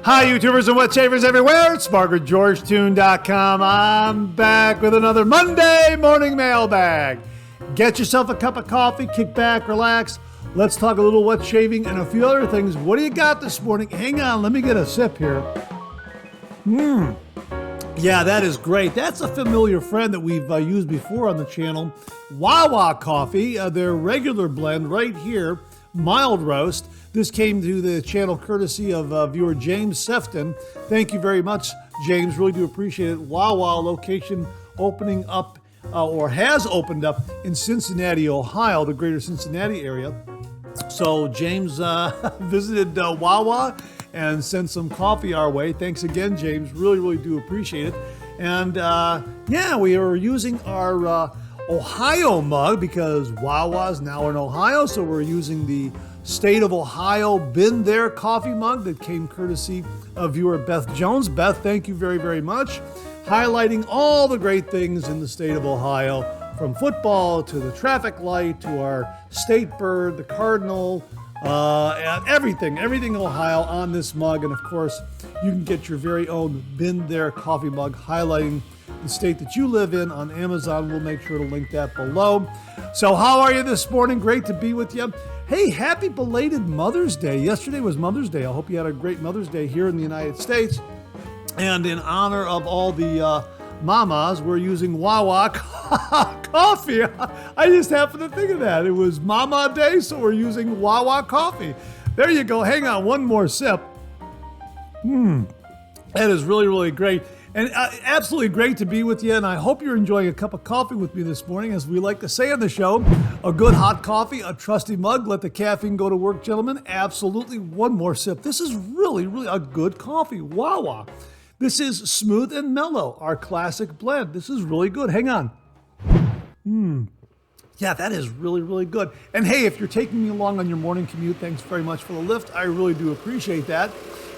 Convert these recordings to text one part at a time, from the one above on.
Hi, YouTubers and wet shavers everywhere. It's MargaretGeorgeTune.com. I'm back with another Monday Morning Mailbag. Get yourself a cup of coffee, kick back, relax. Let's talk a little wet shaving and a few other things. What do you got this morning? Hang on, let me get a sip here. Yeah, that is great. That's a familiar friend that we've used before on the channel. Wawa Coffee, their regular blend right here, mild roast. This came to the channel courtesy of viewer James Sefton. Thank you very much, James. Really do appreciate it. Wawa location opening up or has opened up in Cincinnati, Ohio, the greater Cincinnati area. So James visited Wawa and sent some coffee our way. Thanks again, James. Really do appreciate it. And yeah, we are using our Ohio mug because Wawa's now in Ohio. So we're using the State of Ohio Been There coffee mug that came courtesy of viewer Beth Jones. Beth, thank you very much. Highlighting all the great things in the state of Ohio, from football to the traffic light to our state bird, the cardinal, and everything Ohio on this mug. And of course, you can get your very own Been There coffee mug highlighting the state that you live in on Amazon. We'll make sure to link that below. So how are you this morning? Great to be with you. Hey, happy belated Mother's Day. Yesterday was Mother's Day. I hope you had a great Mother's Day here in the United States. And in honor of all the mamas, we're using Wawa coffee. I just happened to think of that. It was Mama Day, so we're using Wawa coffee. There you go. Hang on, one more sip. That is really great. And absolutely great to be with you, and I hope you're enjoying a cup of coffee with me this morning. As we like to say on the show, a good hot coffee, a trusty mug, let the caffeine go to work, gentlemen. Absolutely, one more sip. This is really a good coffee, Wawa. This is smooth and mellow, our classic blend. This is really good. Hang on. Yeah, that is really good. And hey, if you're taking me along on your morning commute, thanks very much for the lift. I really do appreciate that.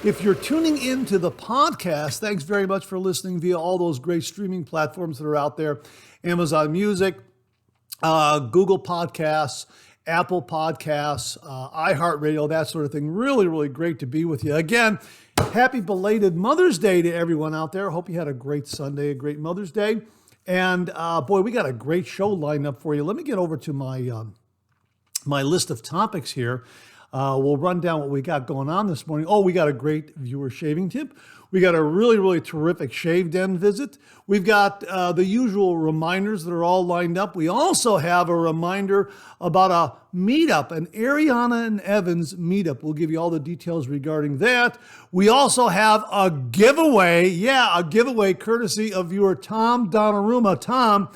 If you're tuning into the podcast, thanks very much for listening via all those great streaming platforms that are out there. Amazon Music, Google Podcasts, Apple Podcasts, iHeartRadio, that sort of thing. Really great to be with you. Again, happy belated Mother's Day to everyone out there. Hope you had a great Sunday, a great Mother's Day. And boy, we got a great show lined up for you. Let me get over to my my list of topics here. We'll run down what we got going on this morning. Oh, we got a great viewer shaving tip. We got a really terrific shave den visit. We've got the usual reminders that are all lined up. We also have a reminder about a meetup, an Ariana and Evans meetup. We'll give you all the details regarding that. We also have a giveaway. Yeah, a giveaway courtesy of viewer Tom Donnarumma. Tom,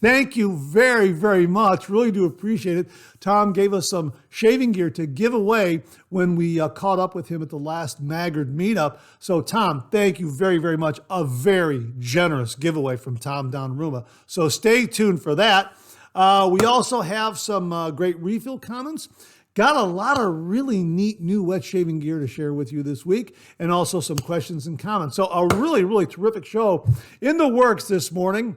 thank you very much. Really do appreciate it. Tom gave us some shaving gear to give away when we caught up with him at the last Magard meetup. So Tom, thank you very much. A very generous giveaway from Tom Donnarumma. So stay tuned for that. We also have some great refill comments. Got a lot of really neat new wet shaving gear to share with you this week, and also some questions and comments. So a really terrific show in the works this morning.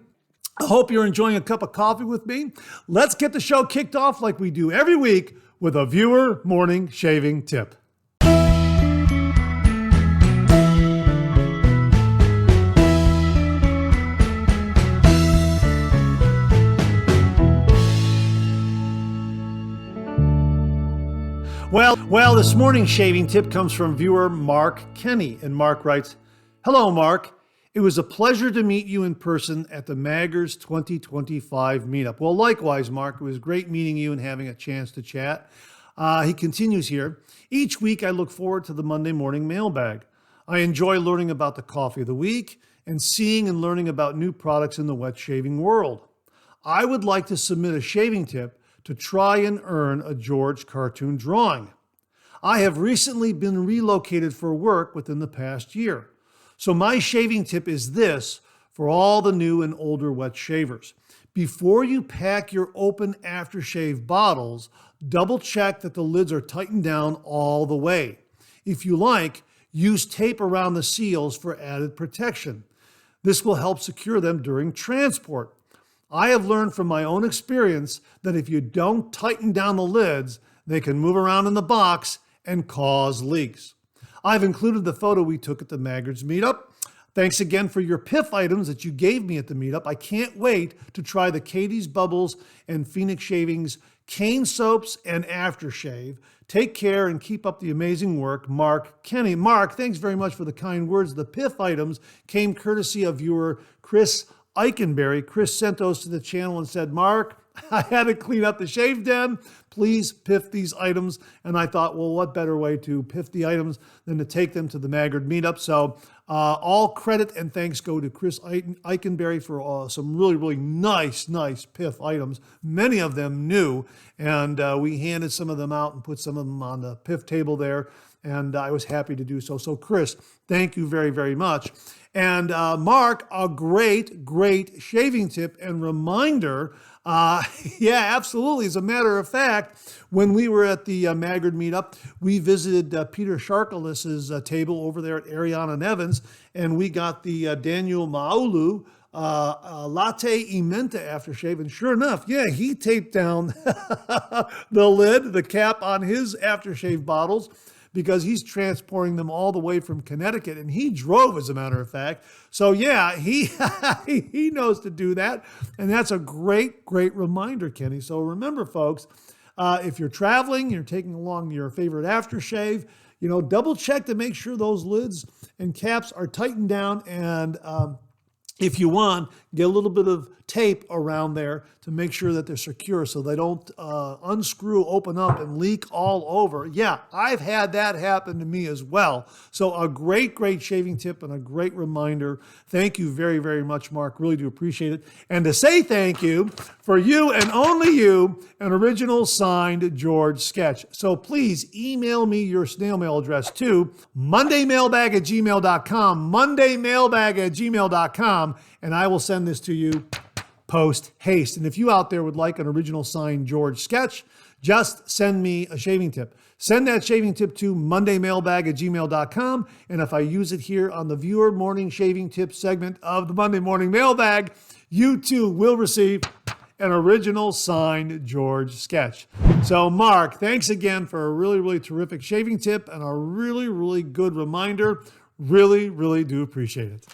I hope you're enjoying a cup of coffee with me. Let's get the show kicked off like we do every week with a viewer morning shaving tip. Well, this morning's shaving tip comes from viewer Mark Kenny, and Mark writes, "Hello, Mark. It was a pleasure to meet you in person at the Magard's 2025 meetup." Well, likewise, Mark. It was great meeting you and having a chance to chat. He continues here, "Each week I look forward to the Monday Morning Mailbag. I enjoy learning about the coffee of the week and seeing and learning about new products in the wet shaving world. I would like to submit a shaving tip to try and earn a George cartoon drawing. I have recently been relocated for work within the past year. So my shaving tip is this for all the new and older wet shavers. Before you pack your open aftershave bottles, double check that the lids are tightened down all the way. If you like, use tape around the seals for added protection. This will help secure them during transport. I have learned from my own experience that if you don't tighten down the lids, they can move around in the box and cause leaks. I've included the photo we took at the Magard's Meetup. Thanks again for your piff items that you gave me at the Meetup. I can't wait to try the Katie's Bubbles and Phoenix Shavings cane soaps and aftershave. Take care and keep up the amazing work, Mark Kenny. Mark, thanks very much for the kind words. The piff items came courtesy of viewer Chris Eikenberry. Chris sent those to the channel and said, Mark, I had to clean up the shave den. Please piff these items. And I thought, well, what better way to piff the items than to take them to the Magard Meetup? So all credit and thanks go to Chris Eikenberry for some really, really nice piff items. Many of them new. And we handed some of them out and put some of them on the piff table there. And I was happy to do so. So Chris, thank you very, very much. And Mark, a great shaving tip and reminder. Yeah, absolutely. As a matter of fact, when we were at the Magard Meetup, we visited Peter Sharkalis' table over there at Ariana and Evans, and we got the Daniel Maulu Latte Imenta aftershave. And sure enough, yeah, he taped down the lid, the cap on his aftershave bottles, because he's transporting them all the way from Connecticut, and he drove, as a matter of fact. So yeah, he he knows to do that, and that's a great reminder, Kenny. So remember, folks, if you're traveling, you're taking along your favorite aftershave, double check to make sure those lids and caps are tightened down, and if you want, get a little bit of tape around there to make sure that they're secure so they don't unscrew, open up, and leak all over. Yeah, I've had that happen to me as well. So a great shaving tip and a great reminder. Thank you very, very much, Mark. Really do appreciate it. And to say thank you, for you and only you, an original signed George sketch. So please email me your snail mail address to mondaymailbag@gmail.com, mondaymailbag@gmail.com, and I will send this to you post haste. And if you out there would like an original signed George sketch, just send me a shaving tip. Send that shaving tip to mondaymailbag@gmail.com. And if I use it here on the viewer morning shaving tip segment of the Monday Morning Mailbag, you too will receive an original signed George sketch. So Mark, thanks again for a really terrific shaving tip and a really good reminder. Really do appreciate it.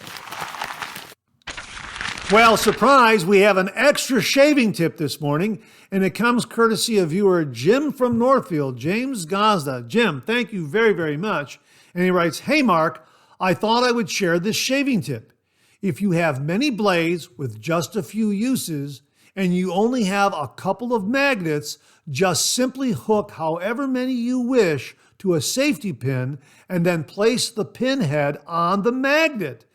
Well, surprise, we have an extra shaving tip this morning, and it comes courtesy of viewer Jim from Northfield, James Gazda. Jim, thank you very much. And he writes, hey Mark, I thought I would share this shaving tip. If you have many blades with just a few uses, and you only have a couple of magnets, just simply hook however many you wish to a safety pin, and then place the pin head on the magnet.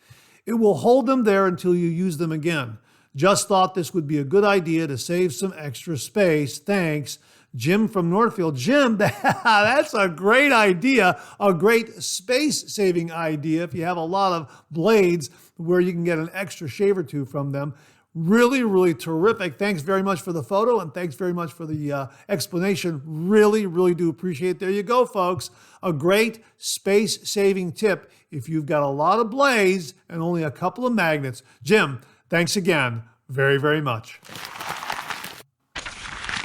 It will hold them there until you use them again. Just thought this would be a good idea to save some extra space. Thanks, Jim from Northfield. Jim, that's a great idea, a great space-saving idea if you have a lot of blades where you can get an extra shave or two from them. Really terrific. Thanks very much for the photo, and thanks very much for the explanation. Really do appreciate it. There you go, folks. A great space-saving tip if you've got a lot of blades and only a couple of magnets. Jim, thanks again very much.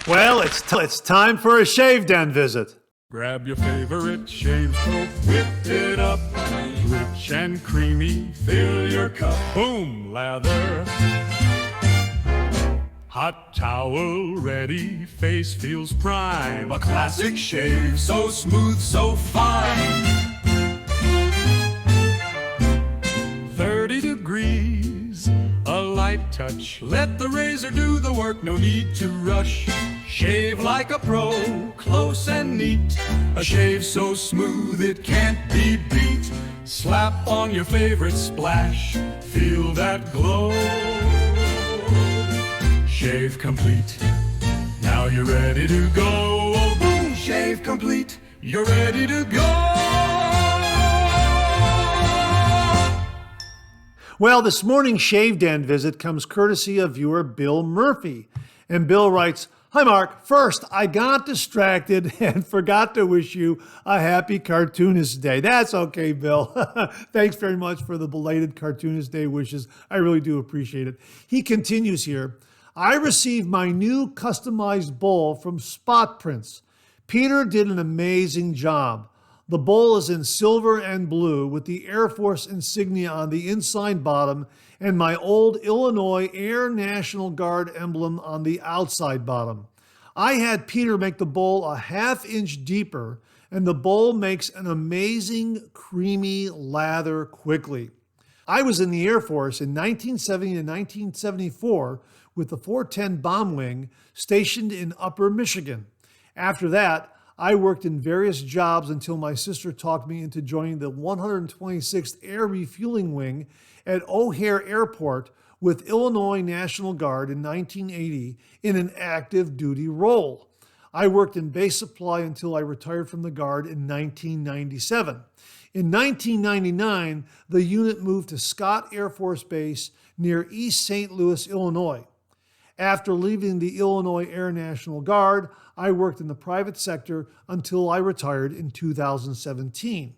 Well, it's time for a shave den visit. Grab your favorite shave soap, whip it up, rich and creamy, fill your cup. Boom, lather. Hot towel ready, face feels prime. A classic shave, so smooth, so fine. 30 degrees, a light touch. Let the razor do the work, no need to rush. Shave like a pro, close and neat. A shave so smooth it can't be beat. Slap on your favorite splash, feel that glow. Shave complete, now you're ready to go. Oh, boom, shave complete, you're ready to go. Well, this morning's Shave Den visit comes courtesy of viewer Bill Murphy. And Bill writes, hi Mark, first I got distracted and forgot to wish you a happy Cartoonist Day. That's okay, Bill. Thanks very much for the belated Cartoonist Day wishes. I really do appreciate it. He continues here, I received my new customized bowl from Spot Prints. Peter did an amazing job. The bowl is in silver and blue with the Air Force insignia on the inside bottom and my old Illinois Air National Guard emblem on the outside bottom. I had Peter make the bowl a half-inch deeper, and the bowl makes an amazing creamy lather quickly. I was in the Air Force in 1970 to 1974 with the 410 Bomb Wing stationed in Upper Michigan. After that, I worked in various jobs until my sister talked me into joining the 126th Air Refueling Wing at O'Hare Airport with Illinois National Guard in 1980 in an active duty role. I worked in base supply until I retired from the Guard in 1997. In 1999, the unit moved to Scott Air Force Base near East St. Louis, Illinois. After leaving the Illinois Air National Guard, I worked in the private sector until I retired in 2017.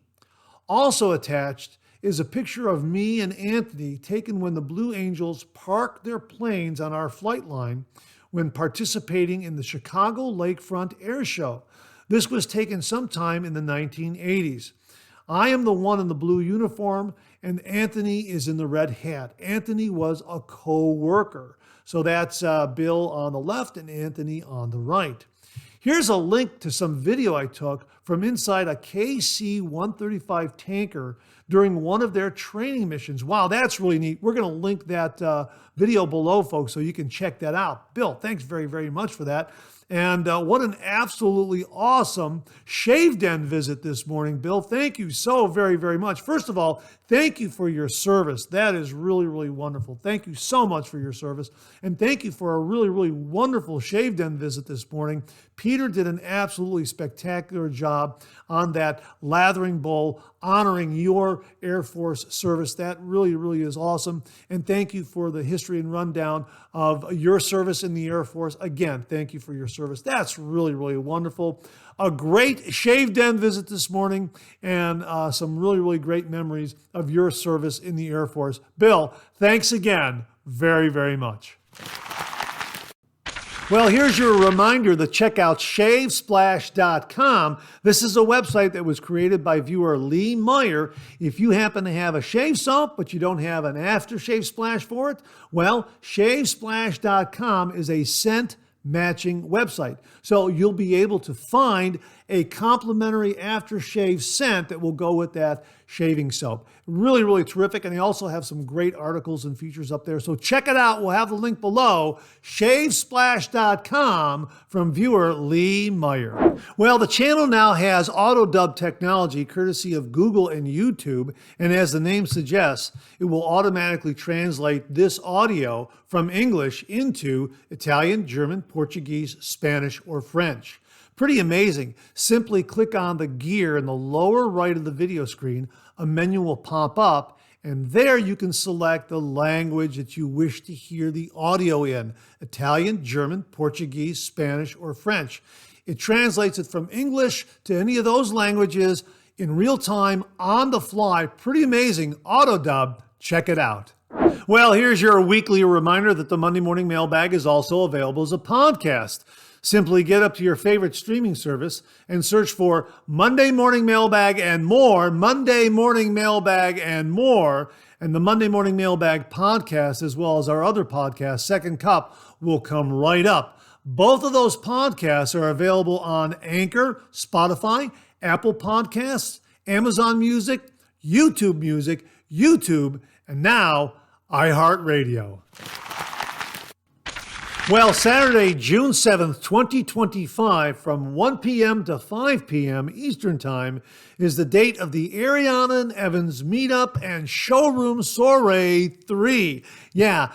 Also attached is a picture of me and Anthony taken when the Blue Angels parked their planes on our flight line when participating in the Chicago Lakefront Air Show. This was taken sometime in the 1980s. I am the one in the blue uniform, and Anthony is in the red hat. Anthony was a co-worker. So that's Bill on the left and Anthony on the right. Here's a link to some video I took from inside a KC-135 tanker during one of their training missions. Wow, that's really neat. We're going to link that video below, folks, so you can check that out. Bill, thanks very, very much for that. And what an absolutely awesome shave den visit this morning, Bill. Thank you so very, very much. First of all, thank you for your service. That is really, really wonderful. Thank you so much for your service. And thank you for a really, really wonderful shave den visit this morning. Peter did an absolutely spectacular job on that lathering bowl, honoring your Air Force service. That really, really is awesome. And thank you for the history and rundown of your service in the Air Force. Again, thank you for your service. That's really, really wonderful. A great shave den visit this morning and some really, really great memories of your service in the Air Force. Bill, thanks again very, very much. Well, here's your reminder to check out shavesplash.com. This is a website that was created by viewer Lee Meyer. If you happen to have a shave soap, but you don't have an aftershave splash for it, well, shavesplash.com is a scent matching website. So you'll be able to find a complimentary aftershave scent that will go with that shaving soap. Really, really terrific. And they also have some great articles and features up there. So check it out. We'll have the link below, shavesplash.com from viewer Lee Meyer. Well, the channel now has auto dub technology courtesy of Google and YouTube. And as the name suggests, it will automatically translate this audio from English into Italian, German, Portuguese, Spanish, or French. Pretty amazing. Simply click on the gear in the lower right of the video screen. A menu will pop up, and there you can select the language that you wish to hear the audio in: Italian, German, Portuguese, Spanish, or French. It translates it from English to any of those languages in real time, on the fly. Pretty amazing. Auto dub. Check it out. Well, here's your weekly reminder that the Monday Morning Mailbag is also available as a podcast. Simply get up to your favorite streaming service and search for Monday Morning Mailbag and more, Monday Morning Mailbag and more, and the Monday Morning Mailbag podcast, as well as our other podcast, Second Cup, will come right up. Both of those podcasts are available on Anchor, Spotify, Apple Podcasts, Amazon Music, YouTube, and now iHeartRadio. Well, Saturday, June 7th, 2025, from 1 p.m. to 5 p.m. Eastern Time is the date of the Ariana and Evans Meetup and Showroom Soiree 3. Yeah,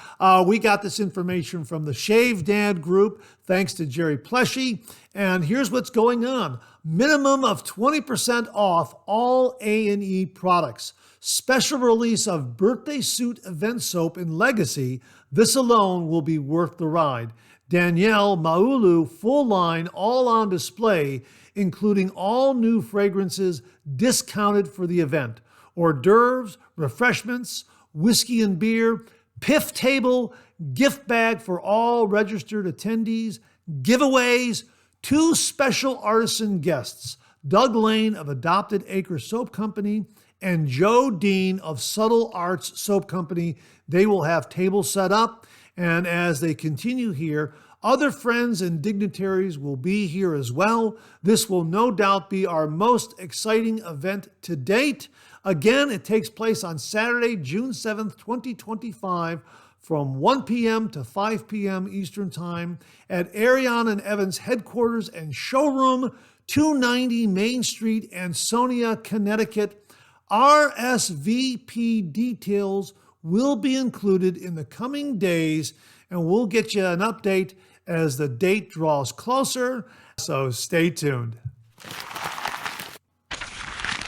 we got this information from the Shave Dad group, thanks to Jerry Pleshy. And here's what's going on. Minimum of 20% off all A&E products. Special release of Birthday Suit Event Soap in Legacy. This alone will be worth the ride. Danielle Maulu full line all on display, including all new fragrances discounted for the event. Hors d'oeuvres, refreshments, whiskey and beer, piff table, gift bag for all registered attendees, giveaways, 2 special artisan guests, Doug Lane of Adopted Acre Soap Company, and Joe Dean of Subtle Arts Soap Company. They will have tables set up, and as they continue here, other friends and dignitaries will be here as well. This will no doubt be our most exciting event to date. Again, it takes place on Saturday, June 7th, 2025, from 1 p.m. to 5 p.m. Eastern Time at Ariana and Evans headquarters and showroom, 290 Main Street, Ansonia, Connecticut. RSVP details will be included in the coming days, and we'll get you an update as the date draws closer, so stay tuned.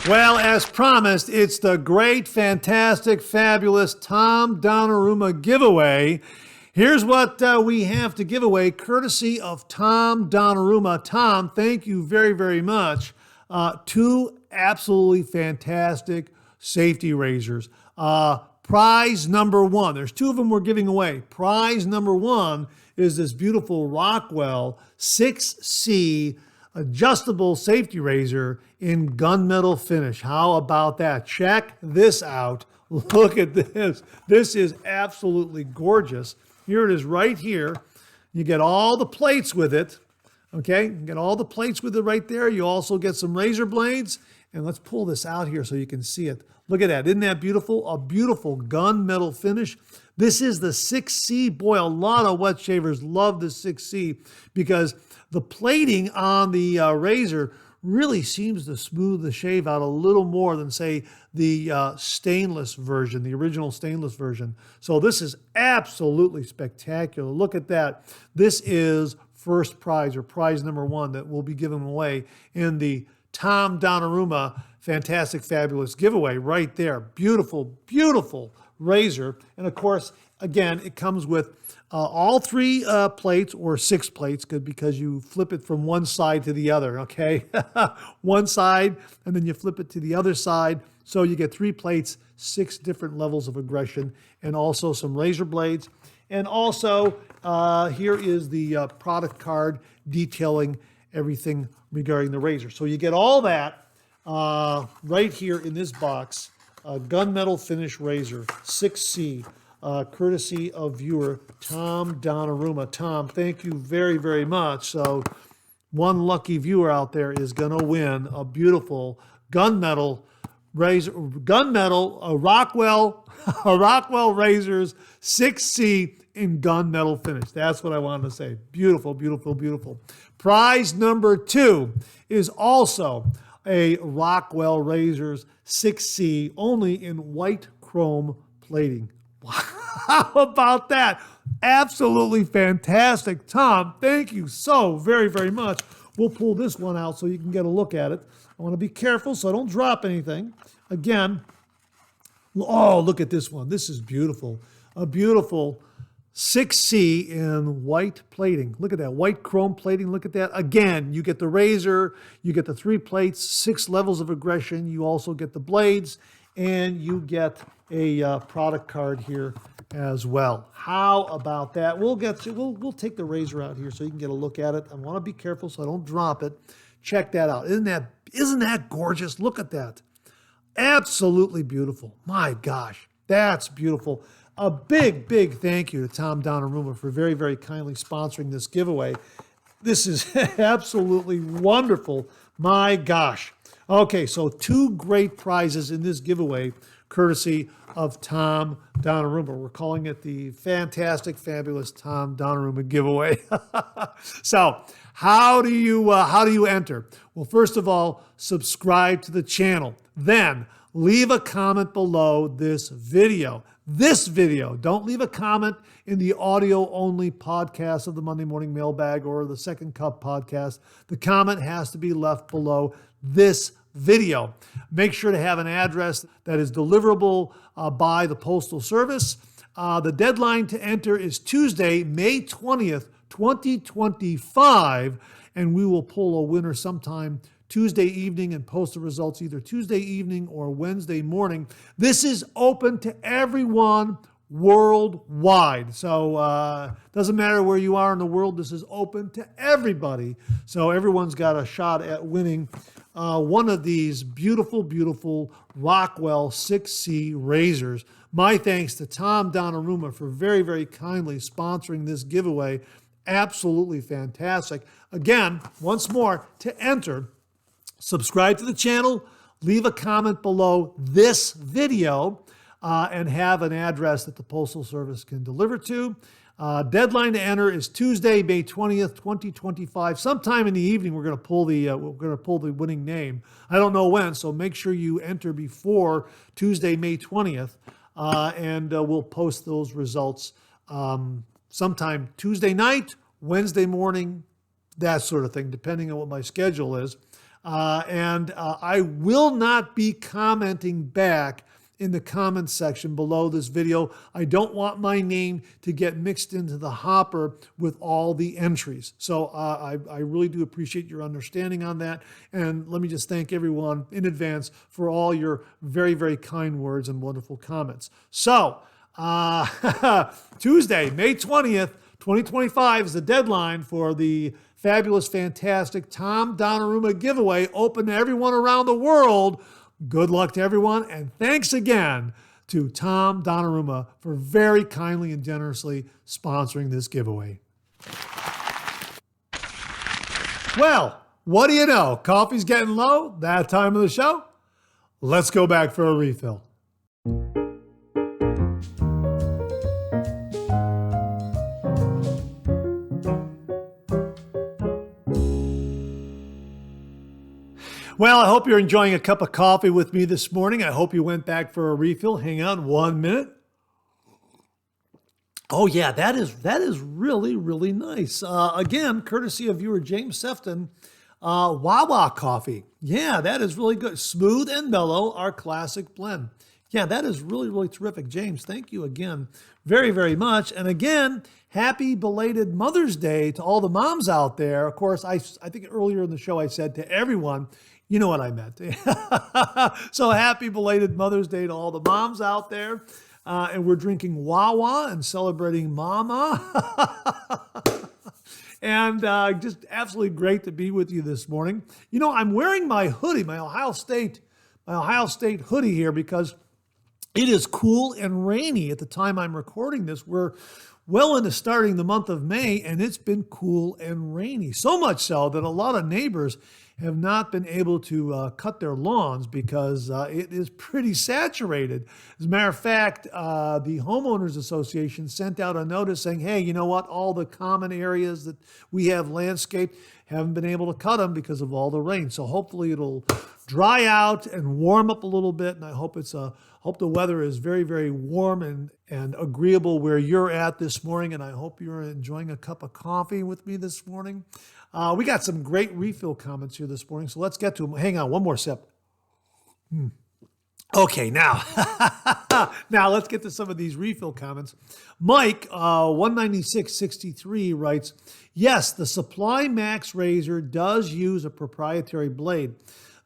Well, as promised, it's the great, fantastic, fabulous Tom Donnarumma Giveaway. Here's what we have to give away, courtesy of Tom Donnarumma. Tom, thank you very, very much. Two absolutely fantastic safety razors. Prize number one, there's two of them we're giving away. Prize number one is this beautiful Rockwell 6C adjustable safety razor in gunmetal finish. How about that? Check this out. Look at this. This is absolutely gorgeous. Here it is right here. You get all the plates with it. Okay, you get all the plates with it right there. You also get some razor blades. And let's pull this out here so you can see it. Look at that. Isn't that beautiful? A beautiful gunmetal finish. This is the 6C. Boy, a lot of wet shavers love the 6C because the plating on the razor really seems to smooth the shave out a little more than, say, the stainless version, the original stainless version. So this is absolutely spectacular. Look at that. This is first prize, or prize number one, that we'll be giving away in the Tom Donnarumma Fantastic Fabulous Giveaway right there. Beautiful, beautiful razor. And of course, again, it comes with all three plates, or 6 plates, because you flip it from one side to the other, okay? One side, and then you flip it to the other side. So you get 3 plates, 6 different levels of aggression, and also some razor blades. And also, here is the product card detailing everything regarding the razor. So you get all that right here in this box. Gunmetal finish razor, 6C, courtesy of viewer Tom Donnarumma. Tom, thank you very, very much. So one lucky viewer out there is going to win a beautiful gunmetal razor, Rockwell razors, 6C in gunmetal finish. That's what I wanted to say. Beautiful, beautiful, beautiful. Prize number 2 is also a Rockwell razors 6C, only in white chrome plating. How about that? Absolutely fantastic. Tom, thank you so very, very much. We'll pull this one out so you can get a look at it. I want to be careful so I don't drop anything. Again, oh, look at this one. This is beautiful. A beautiful 6C in white plating. Look at that, white chrome plating. Look at that. Again, you get the razor, you get the 3 plates, 6 levels of aggression. You also get the blades, and you get a product card here as well. How about that? We'll take the razor out here so you can get a look at it. I want to be careful so I don't drop it. Check that out. Isn't that gorgeous? Look at that. Absolutely beautiful. My gosh, that's beautiful. A big, big thank you to Tom Donnarumma for very, very kindly sponsoring this giveaway. This is absolutely wonderful. My gosh. Okay, so 2 great prizes in this giveaway, courtesy of Tom Donnarumma. We're calling it the Fantastic, Fabulous Tom Donnarumma Giveaway. So, how do you enter? Well, first of all, subscribe to the channel. Then, leave a comment below this video. Don't leave a comment in the audio-only podcast of the Monday Morning Mailbag or the Second Cup podcast. The comment has to be left below this video. Make sure to have an address that is deliverable by the Postal Service. The deadline to enter is Tuesday, May 20th, 2025, and we will pull a winner sometime Tuesday evening and post the results either Tuesday evening or Wednesday morning. This is open to everyone worldwide. So doesn't matter where you are in the world, this is open to everybody. So everyone's got a shot at winning one of these beautiful, beautiful Rockwell 6C razors. My thanks to Tom Donnarumma for very, very kindly sponsoring this giveaway. Absolutely fantastic. Again, once more, to enter, subscribe to the channel, leave a comment below this video, and have an address that the Postal Service can deliver to. Deadline to enter is Tuesday, May 20th, 2025. Sometime in the evening, we're going to pull the winning name. I don't know when, so make sure you enter before Tuesday, May 20th, and we'll post those results sometime Tuesday night, Wednesday morning, that sort of thing, depending on what my schedule is. And I will not be commenting back in the comments section below this video. I don't want my name to get mixed into the hopper with all the entries. So I really do appreciate your understanding on that. And let me just thank everyone in advance for all your very, very kind words and wonderful comments. So Tuesday, May 20th, 2025 is the deadline for the fabulous, fantastic Tom Donnarumma giveaway, open to everyone around the world. Good luck to everyone, and thanks again to Tom Donnarumma for very kindly and generously sponsoring this giveaway. Well, what do you know? Coffee's getting low, that time of the show. Let's go back for a refill. Well, I hope you're enjoying a cup of coffee with me this morning. I hope you went back for a refill. Hang on 1 minute. Oh yeah, that is really, really nice. Again, courtesy of viewer James Sefton, Wawa coffee. Yeah, that is really good. Smooth and mellow, our classic blend. Yeah, that is really, really terrific. James, thank you again very, very much. And again, happy belated Mother's Day to all the moms out there. Of course, I think earlier in the show I said to everyone, you know what I meant. So happy belated Mother's Day to all the moms out there. And we're drinking Wawa and celebrating Mama. And just absolutely great to be with you this morning. You know, I'm wearing my hoodie, my Ohio State hoodie here because it is cool and rainy at the time I'm recording this. We're well into starting the month of May, and it's been cool and rainy. So much so that a lot of neighbors have not been able to cut their lawns because it is pretty saturated. As a matter of fact, the Homeowners Association sent out a notice saying, hey, you know what? All the common areas that we have landscaped haven't been able to cut them because of all the rain. So hopefully it'll dry out and warm up a little bit. And I hope hope the weather is very, very warm and agreeable where you're at this morning. And I hope you're enjoying a cup of coffee with me this morning. We got some great refill comments here this morning, so let's get to them. Hang on, one more sip. Okay, now let's get to some of these refill comments. Mike, 19663 writes, yes, the Supply Max razor does use a proprietary blade.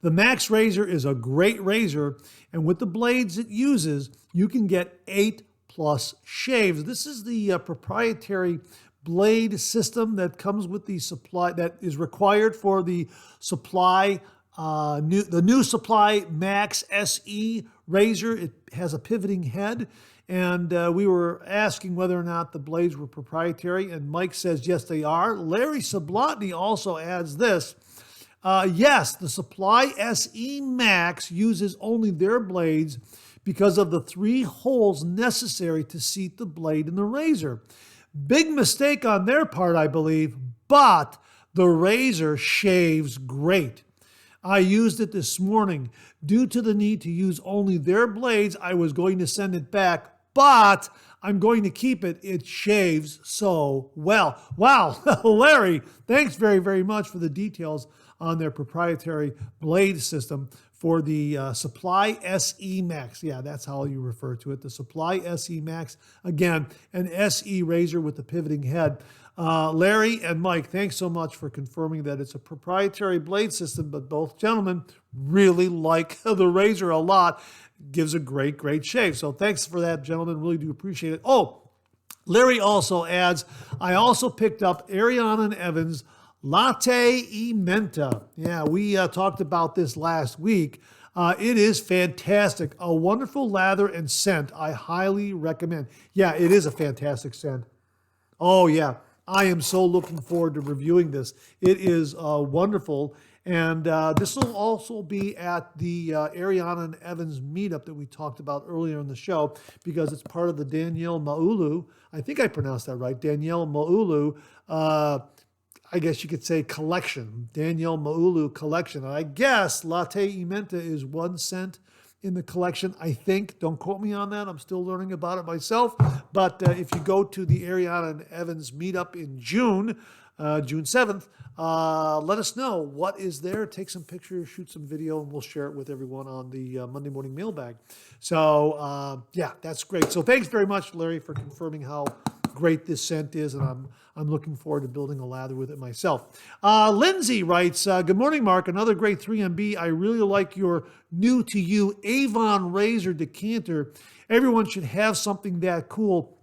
The Max razor is a great razor, and with the blades it uses, you can get 8+ shaves. This is the proprietary blade system that comes with the Supply, that is required for the Supply, the new Supply Max SE razor. It has a pivoting head, and we were asking whether or not the blades were proprietary, and Mike says yes, they are. Larry Sablotny also adds this. Yes, the Supply SE Max uses only their blades because of the 3 holes necessary to seat the blade in the razor. Big mistake on their part, I believe, but the razor shaves great. I used it this morning. Due to the need to use only their blades, I was going to send it back, but I'm going to keep it. It shaves so well. Wow, Larry, thanks very, very much for the details on their proprietary blade system for the Supply SE Max. Yeah, that's how you refer to it, the Supply SE Max. Again, an SE razor with the pivoting head. Larry and Mike, thanks so much for confirming that it's a proprietary blade system, but both gentlemen really like the razor a lot. Gives a great, great shave. So thanks for that, gentlemen. Really do appreciate it. Oh, Larry also adds, I also picked up Ariana and Evan's Latte e Menta. Yeah, we talked about this last week. It is fantastic. A wonderful lather and scent. I highly recommend. Yeah, it is a fantastic scent. Oh, yeah. I am so looking forward to reviewing this. It is wonderful. And this will also be at the Ariana and Evans meetup that we talked about earlier in the show, because it's part of the Danielle Maulu. I think I pronounced that right. Danielle Maulu, I guess you could say collection. Danielle Maulu collection. And I guess Latte e Menta is 1 cent in the collection, I think. Don't quote me on that. I'm still learning about it myself. But if you go to the Ariana and Evans meetup in June 7th, let us know what is there. Take some pictures, shoot some video, and we'll share it with everyone on the Monday Morning Mailbag. So, yeah, that's great. So thanks very much, Larry, for confirming how great this scent is, and I'm looking forward to building a lather with it myself. Lindsay writes, good morning, Mark. Another great 3MB. I really like your new to you Avon razor decanter. Everyone should have something that cool.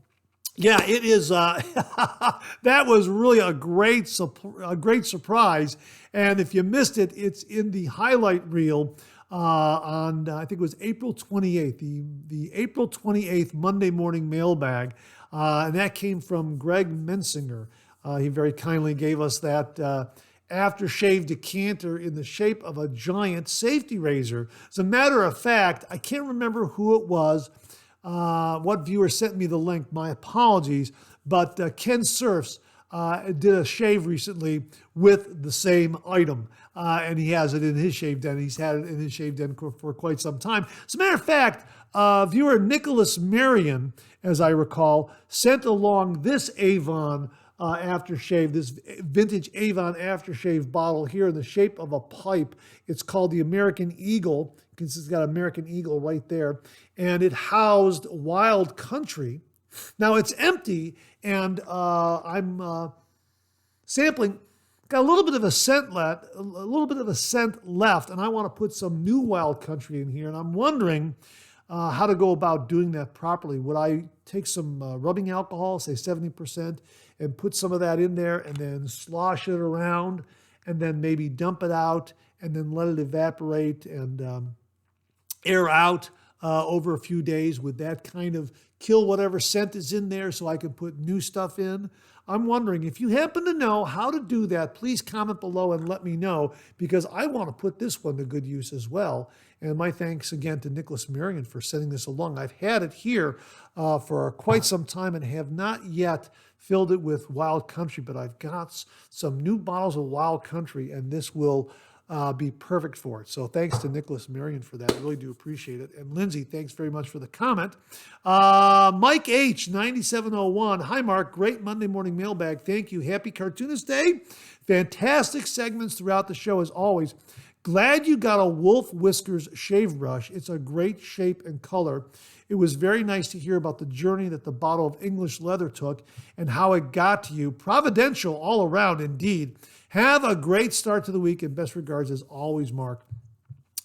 Yeah, it is. That was really a great surprise. And if you missed it, it's in the highlight reel on, I think it was April 28th, the April 28th Monday Morning Mailbag. And that came from Greg Mensinger. He very kindly gave us that aftershave decanter in the shape of a giant safety razor. As a matter of fact, I can't remember who it was, what viewer sent me the link. My apologies. But Ken Surfs did a shave recently with the same item. And he has it in his shave den. He's had it in his shave den for quite some time. As a matter of fact, viewer Nicholas Marion, as I recall, sent along this Avon aftershave, this vintage Avon aftershave bottle here in the shape of a pipe. It's called the American Eagle, because it's got American Eagle right there. And it housed Wild Country. Now it's empty, and I'm sampling. Got a little bit of a scent left, and I want to put some new Wild Country in here. And I'm wondering how to go about doing that properly. Would I take some rubbing alcohol, say 70%, and put some of that in there, and then slosh it around, and then maybe dump it out, and then let it evaporate and air out over a few days? Would that kind of kill whatever scent is in there so I can put new stuff in? I'm wondering if you happen to know how to do that, please comment below and let me know, because I want to put this one to good use as well. And my thanks again to Nicholas Marion for sending this along. I've had it here for quite some time and have not yet filled it with Wild Country, but I've got some new bottles of Wild Country, and this will be perfect for it. So thanks to Nicholas Marion for that. I really do appreciate it. And Lindsay, thanks very much for the comment. Mike H, 9701. Hi, Mark. Great Monday Morning Mailbag. Thank you. Happy Cartoonist Day. Fantastic segments throughout the show as always. Glad you got a Wolf Whiskers shave brush. It's a great shape and color. It was very nice to hear about the journey that the bottle of English leather took and how it got to you. Providential all around, indeed. Have a great start to the week, and best regards as always, Mark.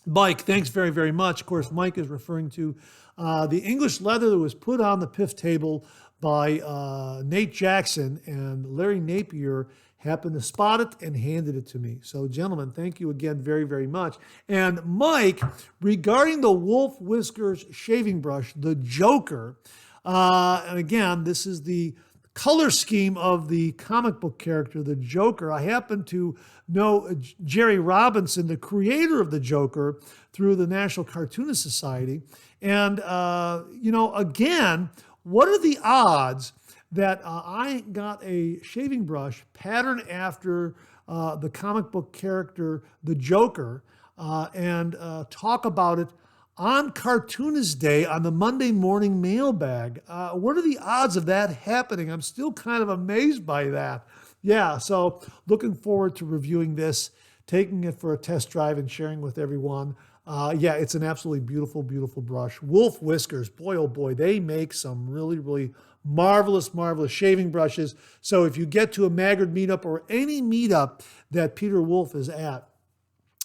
Mike, thanks very, very much. Of course, Mike is referring to the English leather that was put on the PIF table by Nate Jackson, and Larry Napier happened to spot it and handed it to me. So, gentlemen, thank you again very, very much. And Mike, regarding the Wolf Whiskers shaving brush, the Joker, and again, this is the color scheme of the comic book character, the Joker. I happen to know Jerry Robinson, the creator of the Joker, through the National Cartoonist Society. And, again, what are the odds that I got a shaving brush patterned after the comic book character, the Joker, and talk about it on Cartoonist Day on the Monday Morning Mailbag? What are the odds of that happening? I'm still kind of amazed by that. Yeah, so looking forward to reviewing this, taking it for a test drive and sharing with everyone. Yeah, it's an absolutely beautiful, beautiful brush. Wolf Whiskers, boy, oh boy, they make some really, really marvelous, marvelous shaving brushes. So if you get to a Magard meetup or any meetup that Peter Wolf is at,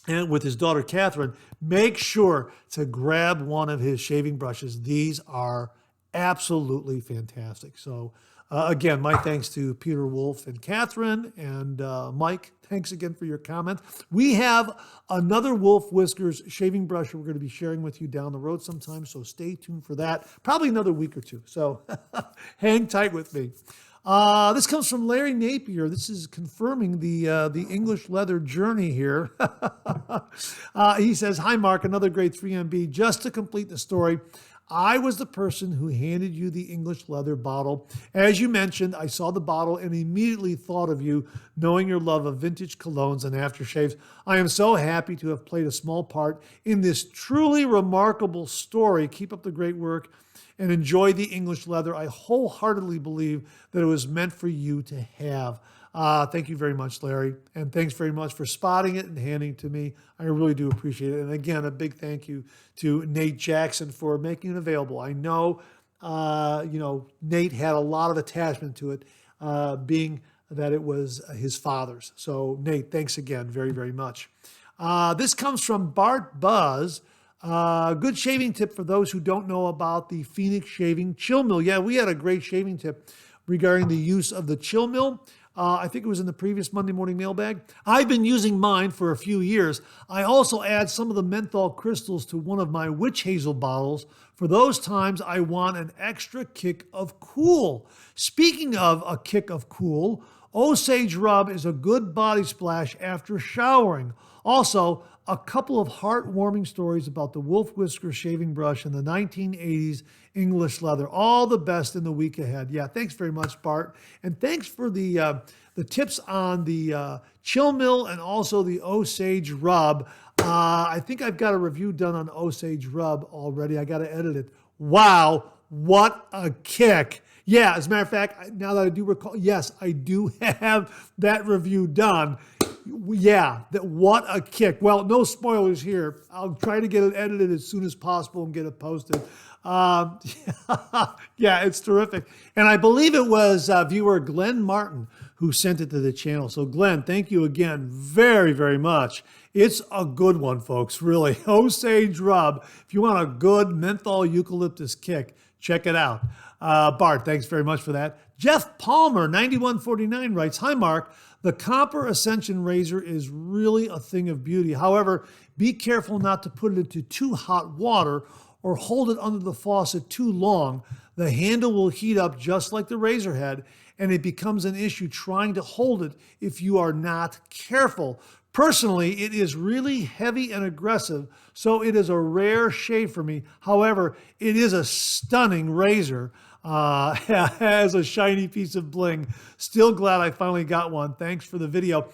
and with his daughter Catherine, make sure to grab one of his shaving brushes. These are absolutely fantastic. So Again, my thanks to Peter Wolf and Catherine and Mike. Thanks again for your comment. We have another Wolf Whiskers shaving brush we're going to be sharing with you down the road sometime, so stay tuned for that. Probably another week or two, so hang tight with me. This comes from Larry Napier. This is confirming the English leather journey here. He says, "Hi, Mark, another great 3MB. Just to complete the story, I was the person who handed you the English leather bottle. As you mentioned, I saw the bottle and immediately thought of you, knowing your love of vintage colognes and aftershaves. I am so happy to have played a small part in this truly remarkable story. Keep up the great work and enjoy the English leather. I wholeheartedly believe that it was meant for you to have." Thank you very much, Larry. And thanks very much for spotting it and handing it to me. I really do appreciate it. And again, a big thank you to Nate Jackson for making it available. I know, Nate had a lot of attachment to it, being that it was his father's. So Nate, thanks again very, very much. This comes from Bart Buzz. Good shaving tip for those who don't know about the Phoenix Shaving Chill Mill. Yeah, we had a great shaving tip regarding the use of the chill mill. I think it was in the previous Monday Morning Mailbag. I've been using mine for a few years. I also add some of the menthol crystals to one of my witch hazel bottles for those times I want an extra kick of cool. Speaking of a kick of cool, Osage Rub is a good body splash after showering. Also, a couple of heartwarming stories about the Wolf Whisker shaving brush and the 1980s English leather. All the best in the week ahead. Yeah, thanks very much, Bart. And thanks for the tips on the chill mill and also the Osage Rub. I think I've got a review done on Osage Rub already. I got to edit it. Wow, what a kick. Yeah, as a matter of fact, now that I do recall, yes, I do have that review done. Yeah, what a kick. Well, no spoilers here. I'll try to get it edited as soon as possible and get it posted. Yeah, it's terrific. And I believe it was viewer Glenn Martin who sent it to the channel. So Glenn, thank you again very, very much. It's a good one, folks, really. Osage Rub. If you want a good menthol eucalyptus kick, check it out. Bart, thanks very much for that. Jeff Palmer, 9149, writes, "Hi, Mark. The Copper Ascension razor is really a thing of beauty. However, be careful not to put it into too hot water or hold it under the faucet too long. The handle will heat up just like the razor head, and it becomes an issue trying to hold it if you are not careful. Personally, it is really heavy and aggressive, so it is a rare shave for me. However, it is a stunning razor. Has a shiny piece of bling. Still glad I finally got one. Thanks for the video."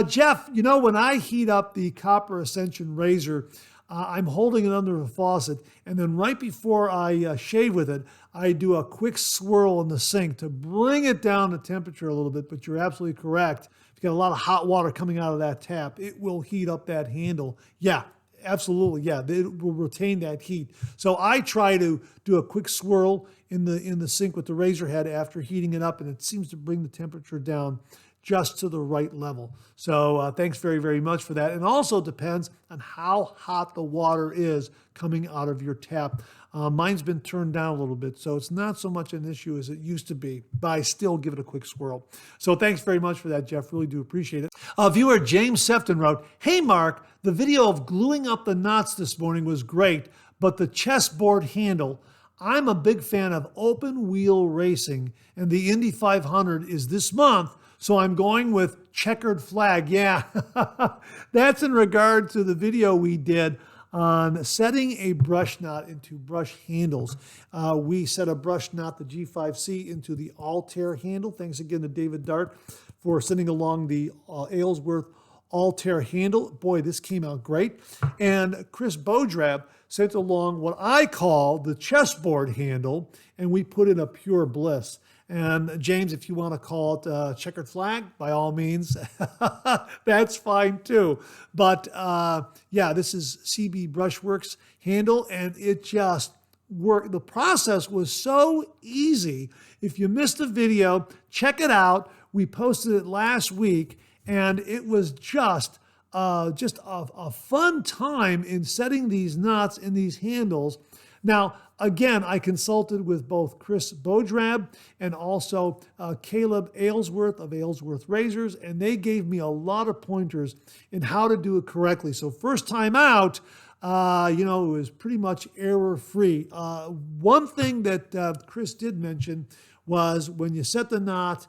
Jeff, when I heat up the Copper Ascension razor, I'm holding it under the faucet, and then right before I shave with it, I do a quick swirl in the sink to bring it down the temperature a little bit. But you're absolutely correct. If you got a lot of hot water coming out of that tap, it will heat up that handle. Yeah, absolutely. Yeah, it will retain that heat. So I try to do a quick swirl in the sink with the razor head after heating it up, and it seems to bring the temperature down just to the right level. So thanks very, very much for that. And also depends on how hot the water is coming out of your tap. Mine's been turned down a little bit, so it's not so much an issue as it used to be, but I still give it a quick swirl. So thanks very much for that, Jeff. Really do appreciate it. Viewer James Sefton wrote, "Hey, Mark, the video of gluing up the knots this morning was great, but the chessboard handle, I'm a big fan of open wheel racing, and the Indy 500 is this month, so I'm going with checkered flag." Yeah, that's in regard to the video we did on setting a brush knot into brush handles. We set a brush knot, the G5C, into the Altair handle. Thanks again to David Dart for sending along the Aylesworth Altair handle. Boy, this came out great. And Chris Bodrab sent along what I call the chessboard handle, and we put in a Pure Bliss. And James, if you want to call it checkered flag, by all means, that's fine too. But yeah, this is CB Brushworks handle, and it just worked. The process was so easy. If you missed the video, check it out. We posted it last week, and it was just a fun time in setting these knots in these handles. Now, again, I consulted with both Chris Bodrab and also Caleb Aylesworth of Aylesworth Razors, and they gave me a lot of pointers in how to do it correctly. So first time out, it was pretty much error-free. One thing that Chris did mention was when you set the knot,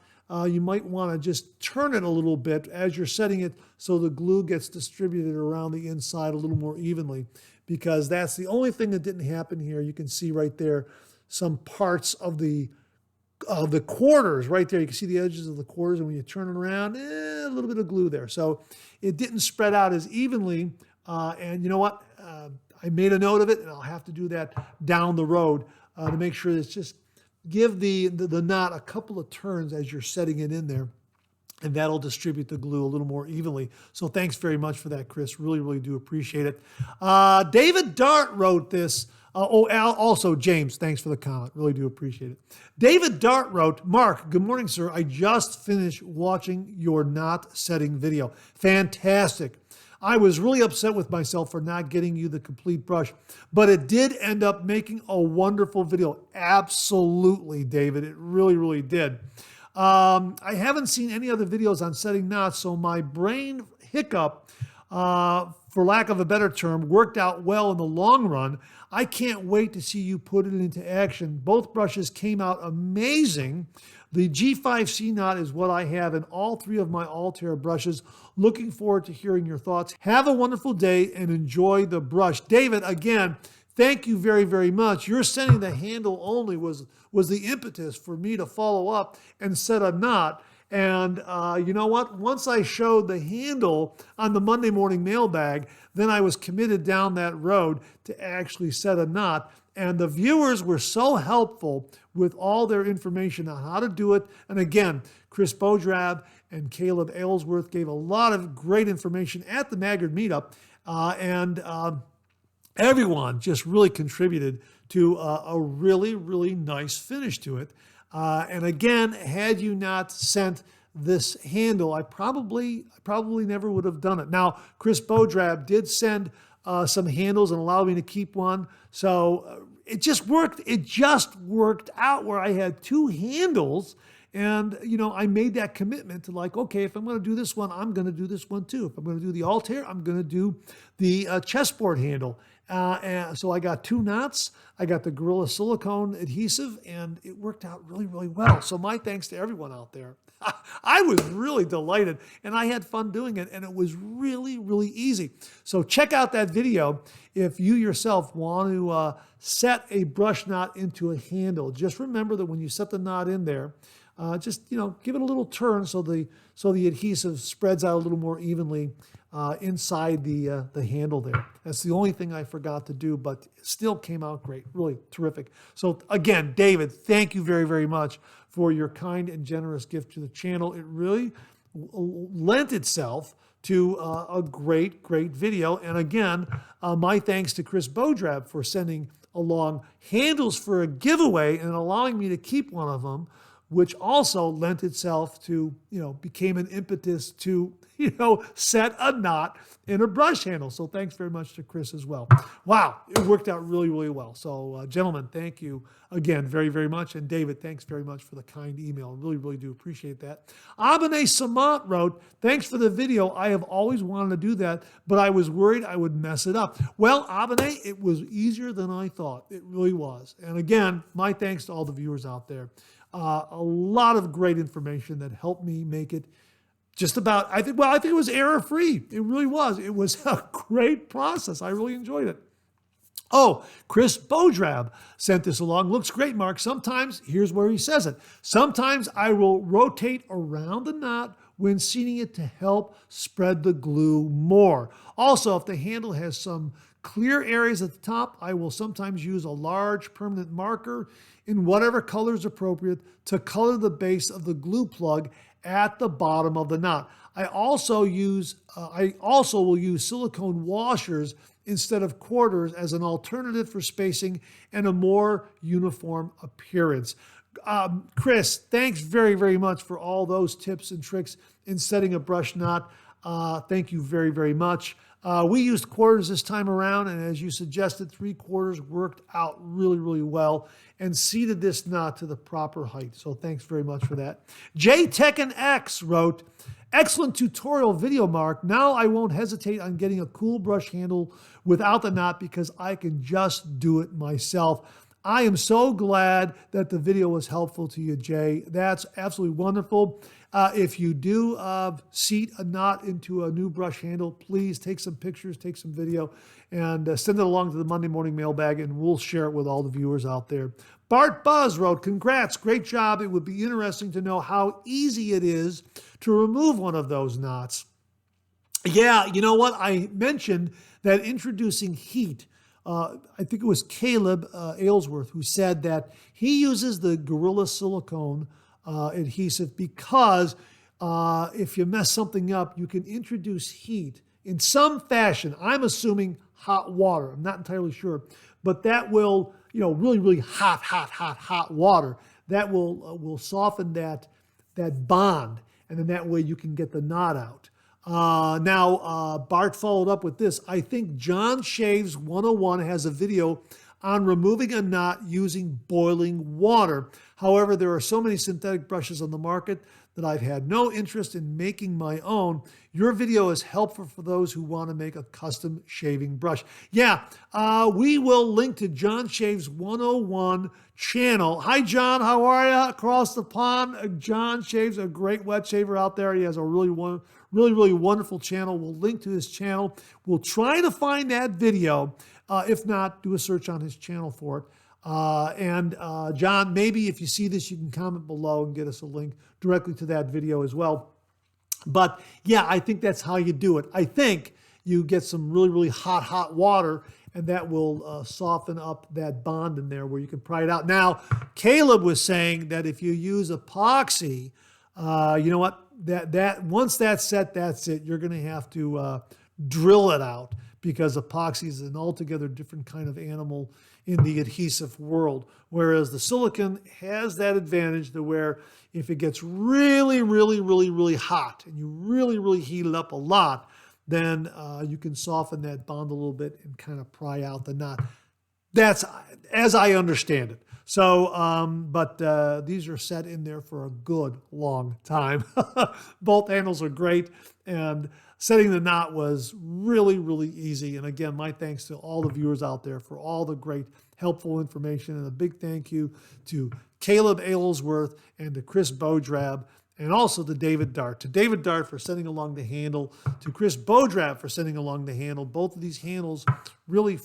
you might want to just turn it a little bit as you're setting it so the glue gets distributed around the inside a little more evenly, because that's the only thing that didn't happen here. You can see right there some parts of the quarters right there. You can see the edges of the quarters, and when you turn it around, a little bit of glue there. So it didn't spread out as evenly, and you know what? I made a note of it, and I'll have to do that down the road to make sure that it's just give the knot a couple of turns as you're setting it in there, and that'll distribute the glue a little more evenly. So thanks very much for that, Chris. Really, really do appreciate it. David Dart wrote this. Also, James, thanks for the comment. Really do appreciate it. David Dart wrote, Mark, good morning, sir. I just finished watching your knot setting video. Fantastic. I was really upset with myself for not getting you the complete brush, but it did end up making a wonderful video. Absolutely, David. It really, really did. I haven't seen any other videos on setting knots, so my brain hiccup, for lack of a better term, worked out well in the long run. I can't wait to see you put it into action. Both brushes came out amazing. The G5C knot is what I have in all three of my Altair brushes. Looking forward to hearing your thoughts. Have a wonderful day and enjoy the brush. David, again, thank you very, very much. Your sending the handle only was the impetus for me to follow up and set a knot. And you know what? Once I showed the handle on the Monday Morning Mailbag, then I was committed down that road to actually set a knot. And the viewers were so helpful with all their information on how to do it. And again, Chris Bodrab and Caleb Aylesworth gave a lot of great information at the Magard Meetup. And everyone just really contributed to a really, really nice finish to it. And again, had you not sent this handle, I probably never would have done it. Now, Chris Bodrab did send some handles and allow me to keep one. So it just worked. It just worked out where I had two handles, and I made that commitment to okay, if I'm going to do this one, I'm going to do this one too. If I'm going to do the Altair, I'm going to do the chessboard handle. And so I got two knots. I got the Gorilla Silicone adhesive, and it worked out really, really well. So my thanks to everyone out there. I was really delighted, and I had fun doing it, and it was really, really easy. So check out that video if you yourself want to set a brush knot into a handle. Just remember that when you set the knot in there, just give it a little turn so the adhesive spreads out a little more evenly inside the handle there. That's the only thing I forgot to do, but it still came out great. Really terrific. So again, David, thank you very, very much for your kind and generous gift to the channel. It really lent itself to a great, great video. And again, my thanks to Chris Bodrab for sending along handles for a giveaway and allowing me to keep one of them, which also lent itself to, became an impetus to, set a knot in a brush handle. So thanks very much to Chris as well. Wow, it worked out really, really well. So gentlemen, thank you again very, very much. And David, thanks very much for the kind email. Really, really do appreciate that. Abene Samant wrote, thanks for the video. I have always wanted to do that, but I was worried I would mess it up. Well, Abene, it was easier than I thought. It really was. And again, my thanks to all the viewers out there. A lot of great information that helped me make it just about, I think it was error-free. It really was. It was a great process. I really enjoyed it. Oh, Chris Bodrab sent this along. Looks great, Mark. Sometimes, here's where he says it. Sometimes I will rotate around the knot when seating it to help spread the glue more. Also, if the handle has some clear areas at the top, I will sometimes use a large permanent marker in whatever color is appropriate to color the base of the glue plug at the bottom of the knot. I also will use silicone washers instead of quarters as an alternative for spacing and a more uniform appearance. Chris, thanks very, very much for all those tips and tricks in setting a brush knot. Thank you very, very much. We used quarters this time around, and as you suggested, 3/4 worked out really, really well and seated this knot to the proper height. So thanks very much for that. J Tekken X wrote, excellent tutorial video, Mark. Now I won't hesitate on getting a cool brush handle without the knot because I can just do it myself. I am so glad that the video was helpful to you, Jay. That's absolutely wonderful. If you do seat a knot into a new brush handle, please take some pictures, take some video, and send it along to the Monday Morning Mailbag, and we'll share it with all the viewers out there. Bart Buzz wrote, congrats, great job. It would be interesting to know how easy it is to remove one of those knots. Yeah, you know what? I mentioned that introducing heat, I think it was Caleb Aylesworth who said that he uses the Gorilla Silicone adhesive because if you mess something up, you can introduce heat in some fashion. I'm assuming hot water. I'm not entirely sure, but that will, really, really hot water. That will soften that bond, and then that way you can get the knot out. Now, Bart followed up with this. I think John Shaves 101 has a video on removing a knot using boiling water. However, there are so many synthetic brushes on the market that I've had no interest in making my own. Your video is helpful for those who want to make a custom shaving brush. Yeah, we will link to John Shaves 101 channel. Hi, John. How are you? Across the pond, John Shaves, a great wet shaver out there. He has a really wonderful channel. We'll link to his channel. We'll try to find that video. If not, do a search on his channel for it. John, maybe if you see this, you can comment below and get us a link directly to that video as well. But yeah, I think that's how you do it. I think you get some really, really hot water, and that will soften up that bond in there where you can pry it out. Now, Caleb was saying that if you use epoxy, you know what? That once that's set, that's it. You're going to have to drill it out because epoxy is an altogether different kind of animal in the adhesive world. Whereas the silicone has that advantage to where if it gets really, really, really, really hot and you really, really heat it up a lot, then you can soften that bond a little bit and kind of pry out the knot. That's as I understand it. So, but these are set in there for a good long time. Both handles are great, and setting the knot was really, really easy. And again, my thanks to all the viewers out there for all the great helpful information, and a big thank you to Caleb Aylesworth and to Chris Beaudrab, and also to David Dart. To David Dart for sending along the handle, to Chris Beaudrab for sending along the handle. Both of these handles really,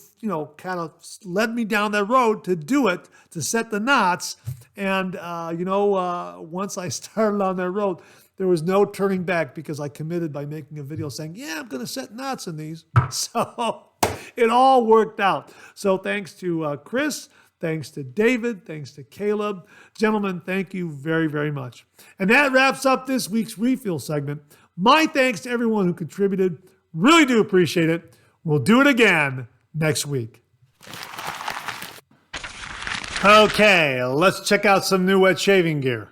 kind of led me down that road to do it, to set the knots. And, once I started on that road, there was no turning back because I committed by making a video saying, yeah, I'm going to set knots in these. So it all worked out. So thanks to Chris. Thanks to David. Thanks to Caleb. Gentlemen, thank you very, very much. And that wraps up this week's refill segment. My thanks to everyone who contributed. Really do appreciate it. We'll do it again next week. Okay, let's check out some new wet shaving gear.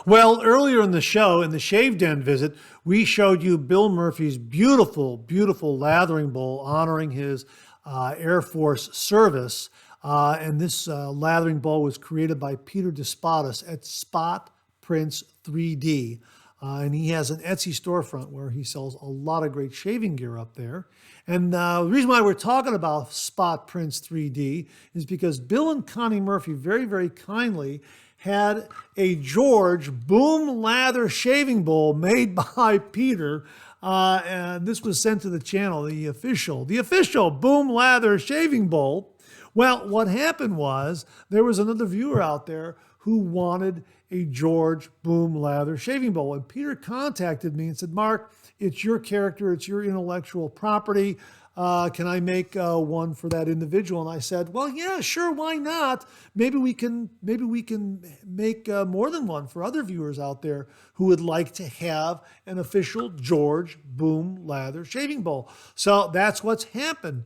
Well, earlier in the show, in the Shave Den visit, we showed you Bill Murphy's beautiful, beautiful lathering bowl honoring his Air Force service. And this lathering bowl was created by Peter Despotis at Spot Prints 3D. And he has an Etsy storefront where he sells a lot of great shaving gear up there. And the reason why we're talking about Spot Prints 3D is because Bill and Connie Murphy very, very kindly had a George Boom Lather shaving bowl made by Peter. And this was sent to the channel, the official Boom Lather shaving bowl. Well, what happened was there was another viewer out there who wanted a George Boom Lather shaving bowl. And Peter contacted me and said, Mark, it's your character, it's your intellectual property. Can I make one for that individual? And I said, well, yeah, sure, why not? Maybe we can make more than one for other viewers out there who would like to have an official George Boom Lather shaving bowl. So that's what's happened.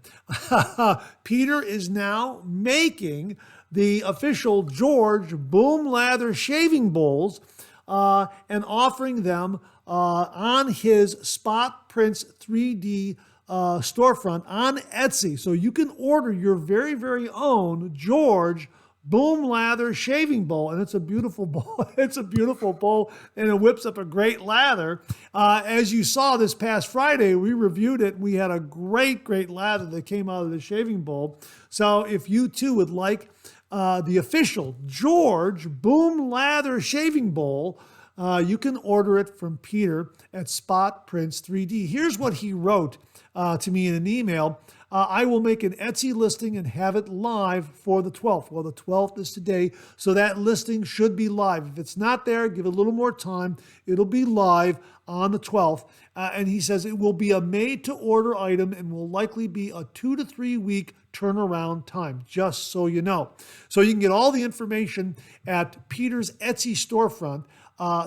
Peter is now making the official George Boom Lather shaving bowls and offering them on his Spot Prints 3D storefront on Etsy. So you can order your very, very own George Boom Lather shaving bowl, and it's a beautiful bowl. It's a beautiful bowl, and it whips up a great lather. As you saw this past Friday, we reviewed it. We had a great, great lather that came out of the shaving bowl. So if you too would like the official George Boom Lather shaving bowl, you can order it from Peter at Spot Prints 3D. Here's what he wrote to me in an email. I will make an Etsy listing and have it live for the 12th. Well, the 12th is today, so that listing should be live. If it's not there, give it a little more time. It'll be live on the 12th. And he says it will be a made-to-order item and will likely be a 2 to 3 week turnaround time, just so you know. So you can get all the information at Peter's Etsy storefront,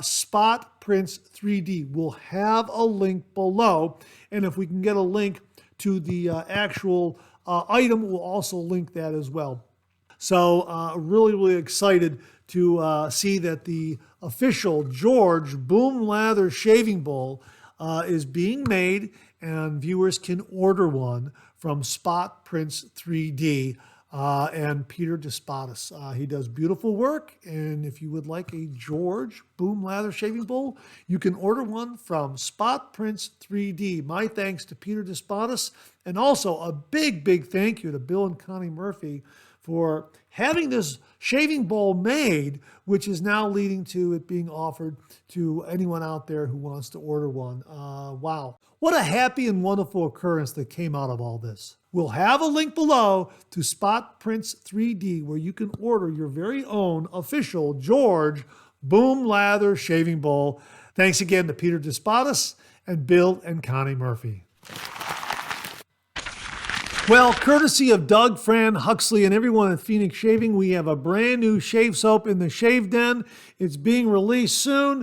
Spot Prints 3D. We'll have a link below, and if we can get a link to the actual item, we'll also link that as well. So really, really excited to see that the official George Boom Lather shaving bowl is being made, and viewers can order one from Spot Prints 3D and Peter Despotis. He does beautiful work, and if you would like a George Boom Lather shaving bowl, you can order one from Spot Prints 3D. My thanks to Peter Despotis, and also a big, big thank you to Bill and Connie Murphy for having this shaving bowl made, which is now leading to it being offered to anyone out there who wants to order one. Wow. What a happy and wonderful occurrence that came out of all this. We'll have a link below to Spot Prints 3D where you can order your very own official George Boom Lather shaving bowl. Thanks again to Peter Despotis and Bill and Connie Murphy. Well, courtesy of Doug, Fran, Huxley, and everyone at Phoenix Shaving, we have a brand new shave soap in the Shave Den. It's being released soon.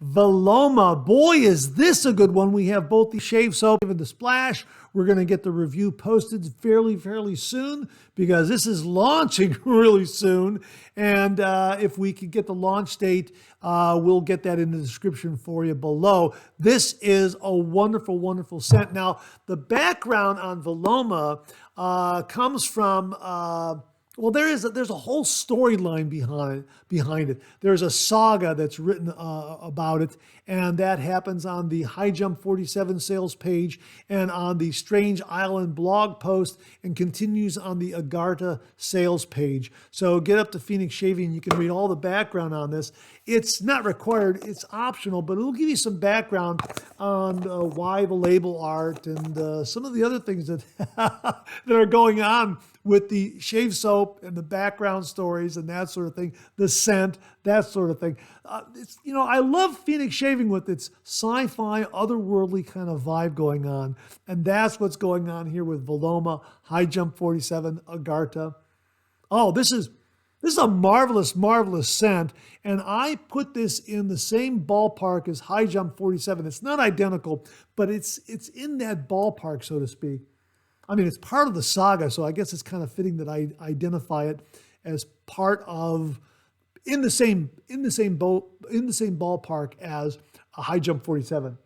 Viloma. Boy, is this a good one. We have both the shave soap and the splash. We're going to get the review posted fairly soon because this is launching really soon. And if we could get the launch date, we'll get that in the description for you below. This is a wonderful, wonderful scent. Now, the background on Viloma comes from... well, there's a whole storyline behind it. There's a saga that's written about it, and that happens on the High Jump 47 sales page and on the Strange Island blog post, and continues on the Agartha sales page. So get up to Phoenix Shaving, you can read all the background on this. It's not required, it's optional, but it'll give you some background on why the label art and some of the other things that that are going on with the shave soap and the background stories and that sort of thing, the scent, that sort of thing. I love Phoenix Shaving with its sci-fi, otherworldly kind of vibe going on. And that's what's going on here with Viloma, High Jump 47, Agartha. Oh, this is a marvelous, marvelous scent. And I put this in the same ballpark as High Jump 47. It's not identical, but it's in that ballpark, so to speak. I mean, it's part of the saga, so I guess it's kind of fitting that I identify it as part of in the same ballpark as a High Jump 47.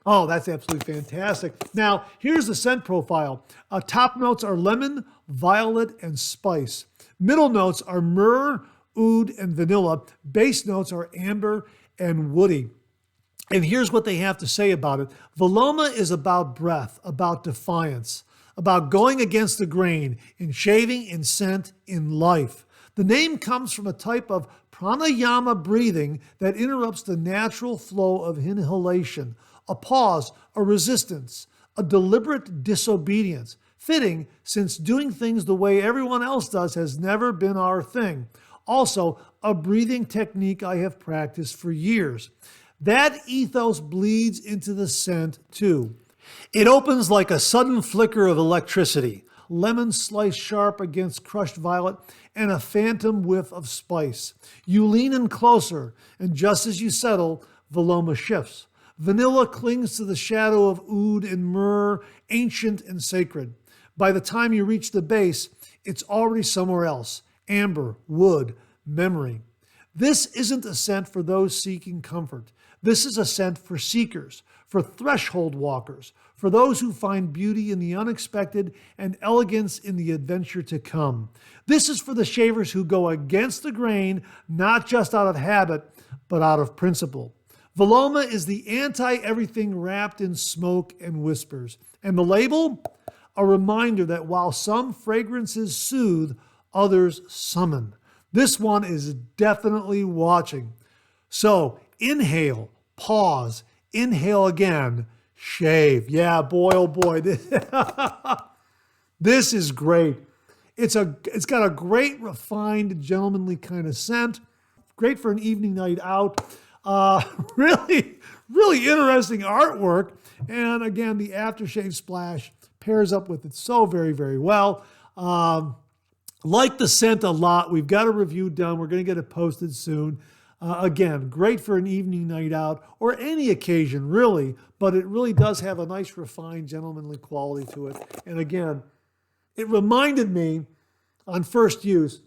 Oh, that's absolutely fantastic. Now, here's the scent profile. Top notes are lemon, violet, and spice. Middle notes are myrrh, oud, and vanilla. Base notes are amber and woody. And here's what they have to say about it. Viloma is about breath, about defiance, about going against the grain in shaving, in scent, in life. The name comes from a type of pranayama breathing that interrupts the natural flow of inhalation, a pause, a resistance, a deliberate disobedience. Fitting, since doing things the way everyone else does has never been our thing. Also, a breathing technique I have practiced for years. That ethos bleeds into the scent too. It opens like a sudden flicker of electricity, lemon sliced sharp against crushed violet, and a phantom whiff of spice. You lean in closer, and just as you settle, Viloma shifts. Vanilla clings to the shadow of oud and myrrh, ancient and sacred. By the time you reach the base, it's already somewhere else. amber, wood, memory. This isn't a scent for those seeking comfort. This is a scent for seekers, for threshold walkers, for those who find beauty in the unexpected and elegance in the adventure to come. This is for the shavers who go against the grain, not just out of habit, but out of principle. Viloma is the anti-everything wrapped in smoke and whispers. And the label? A reminder that while some fragrances soothe, others summon. This one is definitely watching. So inhale, pause, inhale again, shave. Yeah, boy, oh boy. This is great. It's got a great, refined, gentlemanly kind of scent. Great for an evening night out. Really, really interesting artwork. And again, the aftershave splash pairs up with it so very, very well. Like the scent a lot. We've got a review done. We're going to get it posted soon. Again, great for an evening night out or any occasion, really. But it really does have a nice, refined, gentlemanly quality to it. And again, it reminded me on first use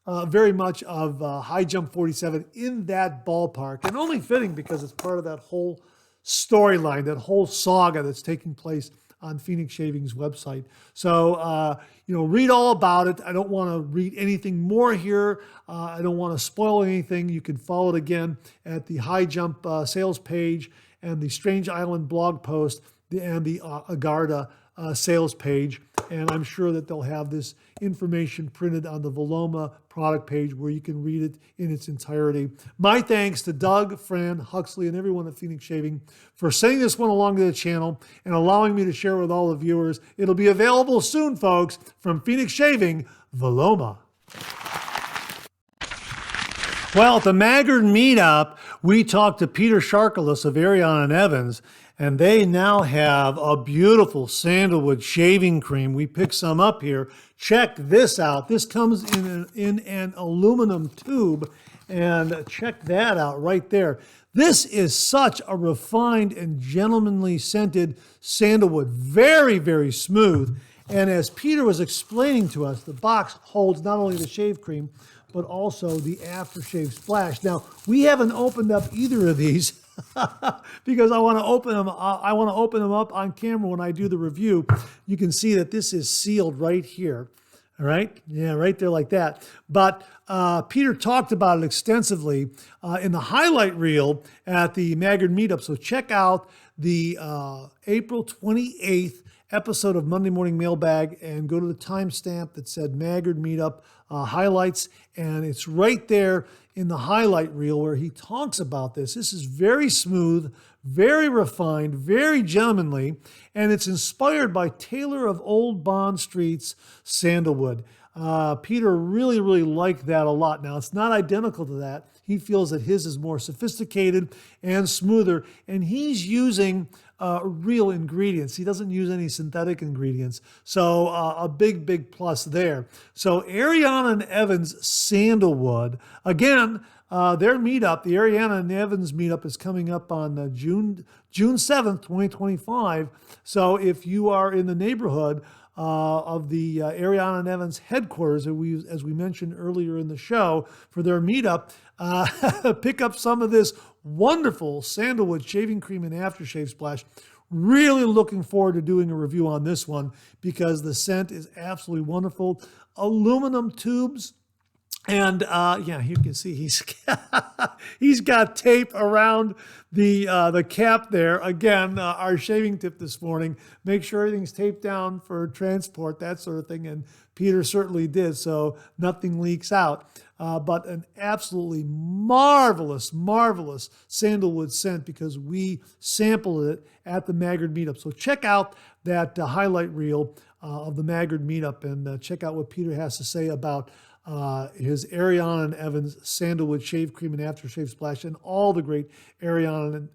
very much of High Jump 47 in that ballpark. And only fitting because it's part of that whole storyline, that whole saga that's taking place on Phoenix Shaving's website. So, read all about it. I don't want to read anything more here. I don't want to spoil anything. You can follow it again at the High Jump sales page and the Strange Island blog post and the Agarda sales page. And I'm sure that they'll have this information printed on the Viloma product page where you can read it in its entirety. My thanks to Doug, Fran, Huxley, and everyone at Phoenix Shaving for sending this one along to the channel and allowing me to share with all the viewers. It'll be available soon, folks, from Phoenix Shaving, Viloma. Well, at the Magard Meetup, we talked to Peter Sharkalis of Ariana and Evans, and they now have a beautiful sandalwood shaving cream. We picked some up here. Check this out. This comes in an aluminum tube, and check that out right there. This is such a refined and gentlemanly scented sandalwood. Very, very smooth. And as Peter was explaining to us, the box holds not only the shave cream, but also the aftershave splash. Now, we haven't opened up either of these because I want to open them. I want to open them up on camera when I do the review. You can see that this is sealed right here. All right, yeah, right there like that. But Peter talked about it extensively in the highlight reel at the Magard Meetup. So check out the April 28th episode of Monday Morning Mailbag and go to the timestamp that said Magard Meetup highlights, and it's right there in the highlight reel where he talks about this. This is very smooth, very refined, very gentlemanly, and it's inspired by Taylor of Old Bond Street's Sandalwood. Peter really, really liked that a lot. Now, it's not identical to that. He feels that his is more sophisticated and smoother, and he's using real ingredients. He doesn't use any synthetic ingredients. So a big, big plus there. So Ariana and Evans Sandalwood, again, their meetup, the Ariana and Evans meetup is coming up on June 7th, 2025. So if you are in the neighborhood of the Ariana and Evans headquarters, as we mentioned earlier in the show, for their meetup, pick up some of this wonderful sandalwood shaving cream and aftershave splash. Really looking forward to doing a review on this one because the scent is absolutely wonderful. Aluminum tubes. And yeah, you can see he's got tape around the cap there. Again, our shaving tip this morning: make sure everything's taped down for transport, that sort of thing. And Peter certainly did, so nothing leaks out. But an absolutely marvelous, marvelous sandalwood scent because we sampled it at the Magard Meetup. So check out that highlight reel of the Magard Meetup and check out what Peter has to say about his Ariana and Evans Sandalwood Shave Cream and Aftershave Splash and all the great Ariana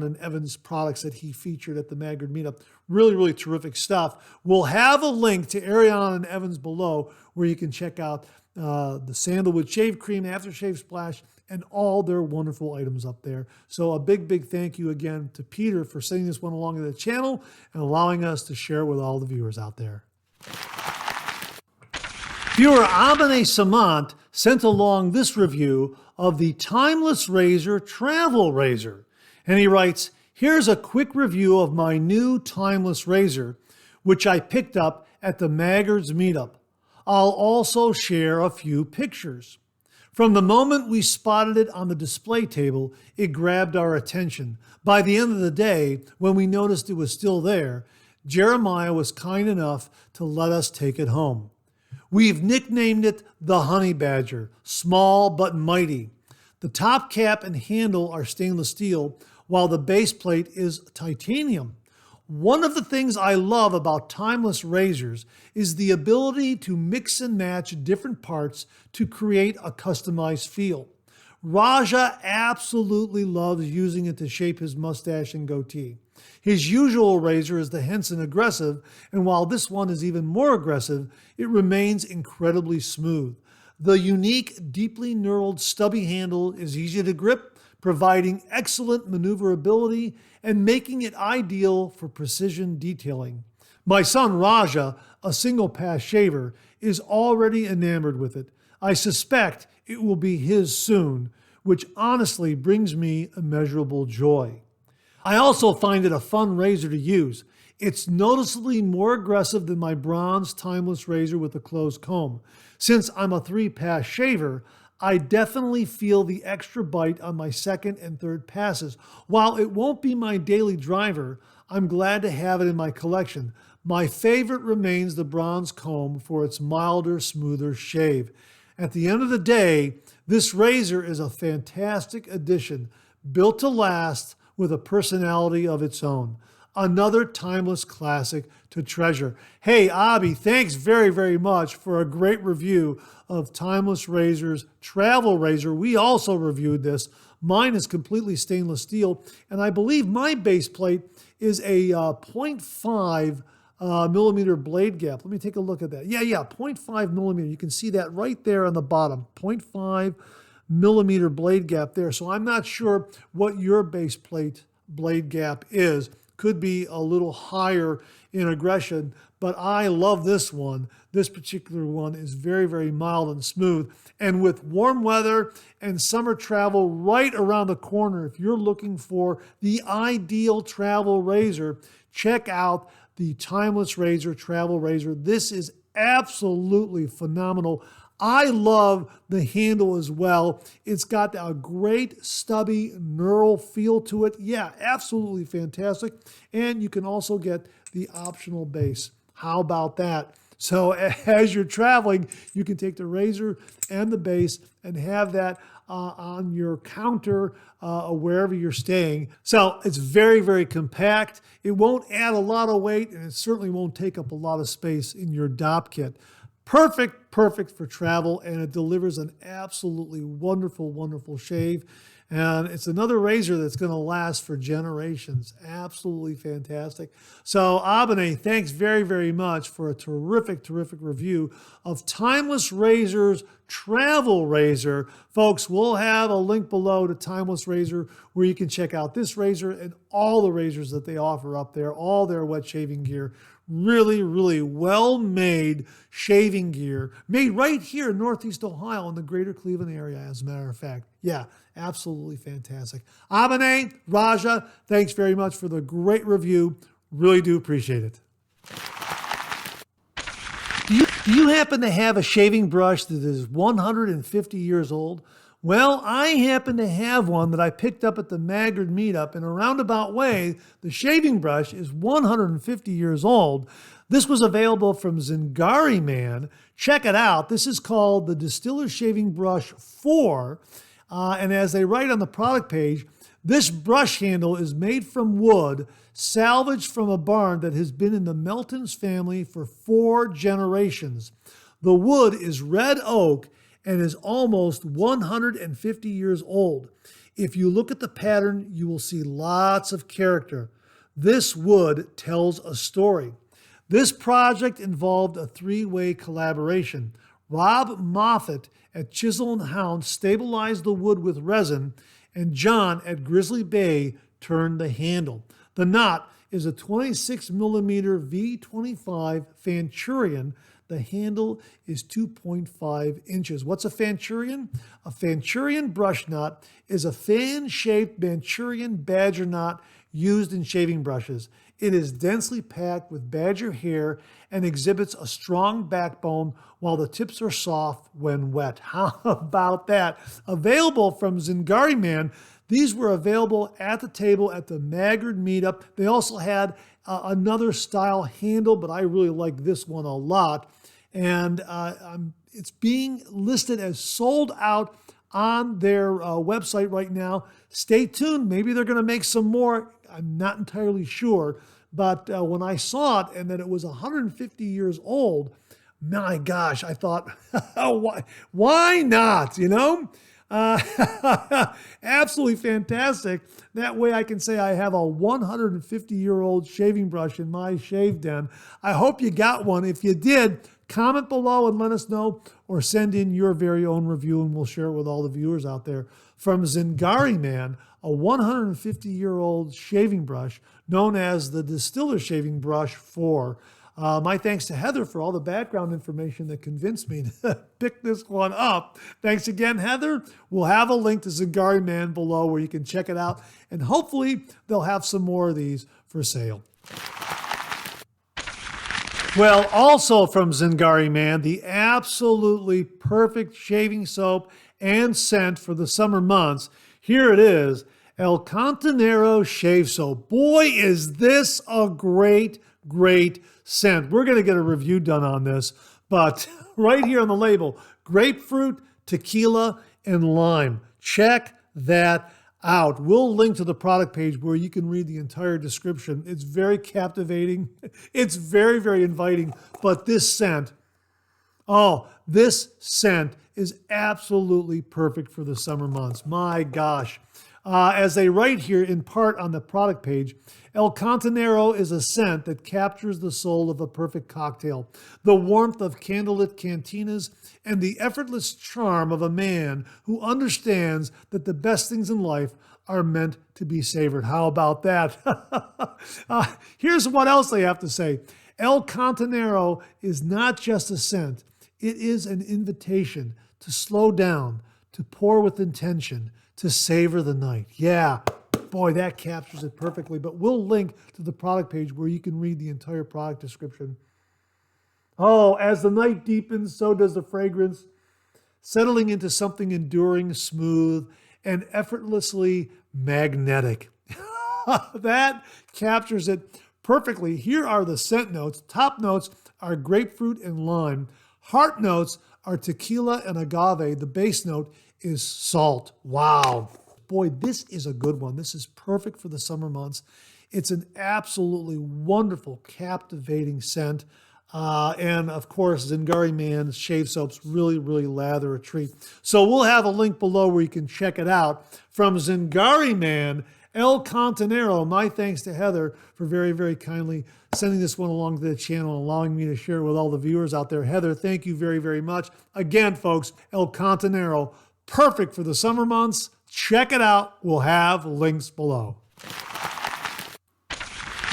and Evans products that he featured at the Magard Meetup. Really, really terrific stuff. We'll have a link to Ariana and Evans below where you can check out the Sandalwood Shave Cream, Aftershave Splash, and all their wonderful items up there. So a big, big thank you again to Peter for sending this one along to the channel and allowing us to share with all the viewers out there. Viewer Abene Samant sent along this review of the Timless Razor Travel Razor. And he writes, here's a quick review of my new Timless Razor, which I picked up at the Magard's Meetup. I'll also share a few pictures. From the moment we spotted it on the display table, it grabbed our attention. By the end of the day, when we noticed it was still there, Jeremiah was kind enough to let us take it home. We've nicknamed it the Honey Badger, small but mighty. The top cap and handle are stainless steel, while the base plate is titanium. One of the things I love about Timless razors is the ability to mix and match different parts to create a customized feel. Raja absolutely loves using it to shape his mustache and goatee. His usual razor is the Henson Aggressive, and while this one is even more aggressive, it remains incredibly smooth. The unique, deeply knurled stubby handle is easy to grip, providing excellent maneuverability and making it ideal for precision detailing. My son Raja, a single pass shaver, is already enamored with it. I suspect it will be his soon, which honestly brings me immeasurable joy. I also find it a fun razor to use. It's noticeably more aggressive than my bronze Timless razor with a closed comb. Since I'm a 3-pass shaver, I definitely feel the extra bite on my second and third passes. While it won't be my daily driver, I'm glad to have it in my collection. My favorite remains the bronze comb for its milder, smoother shave. At the end of the day, this razor is a fantastic addition, built to last with a personality of its own. Another Timless classic to treasure. Hey, Abby, thanks very, very much for a great review of Timless Razor's Travel Razor. We also reviewed this. Mine is completely stainless steel, and I believe my base plate is a 0.5 millimeter blade gap. Let me take a look at that. Yeah, 0.5 millimeter. You can see that right there on the bottom. 0.5 millimeter blade gap there. So I'm not sure what your base plate blade gap is. Could be a little higher in aggression, but I love this one. This particular one is very, very mild and smooth. And with warm weather and summer travel right around the corner, if you're looking for the ideal travel razor, check out the Timless Razor Travel Razor. This is absolutely phenomenal. I love the handle as well. It's got a great stubby knurl feel to it. Yeah, absolutely fantastic. And you can also get the optional base. How about that? So as you're traveling, you can take the razor and the base and have that on your counter wherever you're staying. So it's very, very compact. It won't add a lot of weight, and it certainly won't take up a lot of space in your DOP kit. Perfect for travel, and it delivers an absolutely wonderful, wonderful shave. And it's another razor that's going to last for generations. Absolutely fantastic. So, Abene, thanks very, very much for a terrific review of Timless Razor's Travel Razor. Folks, we'll have a link below to Timless Razor where you can check out this razor and all the razors that they offer up there, all their wet shaving gear. Really, really well-made shaving gear, made right here in Northeast Ohio in the greater Cleveland area, as a matter of fact. Yeah, absolutely fantastic. Abene, Raja, thanks very much for the great review. Really do appreciate it. Do you happen to have a shaving brush that is 150 years old? Well, I happen to have one that I picked up at the Magard Meetup. In a roundabout way, the shaving brush is 150 years old. This was available from Zingari Man. Check it out. This is called the Distiller's Shaving Brush 4. And as they write on the product page, this brush handle is made from wood, salvaged from a barn that has been in the Melton's family for 4 generations. The wood is red oak and is almost 150 years old. If you look at the pattern, you will see lots of character. This wood tells a story. This project involved a 3-way collaboration. Rob Moffat at Chisel and Hound stabilized the wood with resin, and John at Grizzly Bay turned the handle. The knot is a 26 millimeter V25 Fanturian The handle is 2.5 inches. What's a Fanchurian? A Fanchurian brush knot is a fan-shaped Manchurian badger knot used in shaving brushes. It is densely packed with badger hair and exhibits a strong backbone while the tips are soft when wet. How about that? Available from Zingari Man. These were available at the table at the Magard Meetup. They also had another style handle, but I really like this one a lot. And it's being listed as sold out on their website right now. Stay tuned. Maybe they're going to make some more. I'm not entirely sure. But when I saw it and that it was 150 years old, my gosh, I thought, why not, you know? Absolutely fantastic. That way I can say I have a 150-year-old shaving brush in my shave den. I hope you got one. If you did, comment below and let us know, or send in your very own review and we'll share it with all the viewers out there. From Zingari Man, a 150-year-old shaving brush known as the Distiller Shaving Brush 4. My thanks to Heather for all the background information that convinced me to pick this one up. Thanks again, Heather. We'll have a link to Zingari Man below where you can check it out, and hopefully they'll have some more of these for sale. Well, also from Zingari Man, the absolutely perfect shaving soap and scent for the summer months. Here it is, El Cantinero Shave Soap. Boy, is this a great scent. We're going to get a review done on this, but right here on the label, grapefruit, tequila, and lime. Check that out. We'll link to the product page where you can read the entire description. It's very captivating. It's very inviting, but this scent is absolutely perfect for the summer months. My gosh. As they write here in part on the product page, El Cantinero is a scent that captures the soul of a perfect cocktail, the warmth of candlelit cantinas, and the effortless charm of a man who understands that the best things in life are meant to be savored. How about that? Here's what else they have to say. El Cantinero is not just a scent. It is an invitation to slow down, to pour with intention, to savor the night. Yeah, boy, that captures it perfectly. But we'll link to the product page where you can read the entire product description. Oh, as the night deepens, so does the fragrance, settling into something enduring, smooth, and effortlessly magnetic. That captures it perfectly. Here are the scent notes. Top notes are grapefruit and lime. Heart notes are tequila and agave. The base note is salt. Wow. Boy, this is a good one. This is perfect for the summer months. It's an absolutely wonderful, captivating scent. And of course, Zingari Man's shave soaps really lather a treat. So we'll have a link below where you can check it out. From Zingari Man, El Cantinero, my thanks to Heather for very kindly sending this one along to the channel and allowing me to share it with all the viewers out there. Heather, thank you very much. Again, folks, El Cantinero, perfect for the summer months. Check it out. We'll have links below.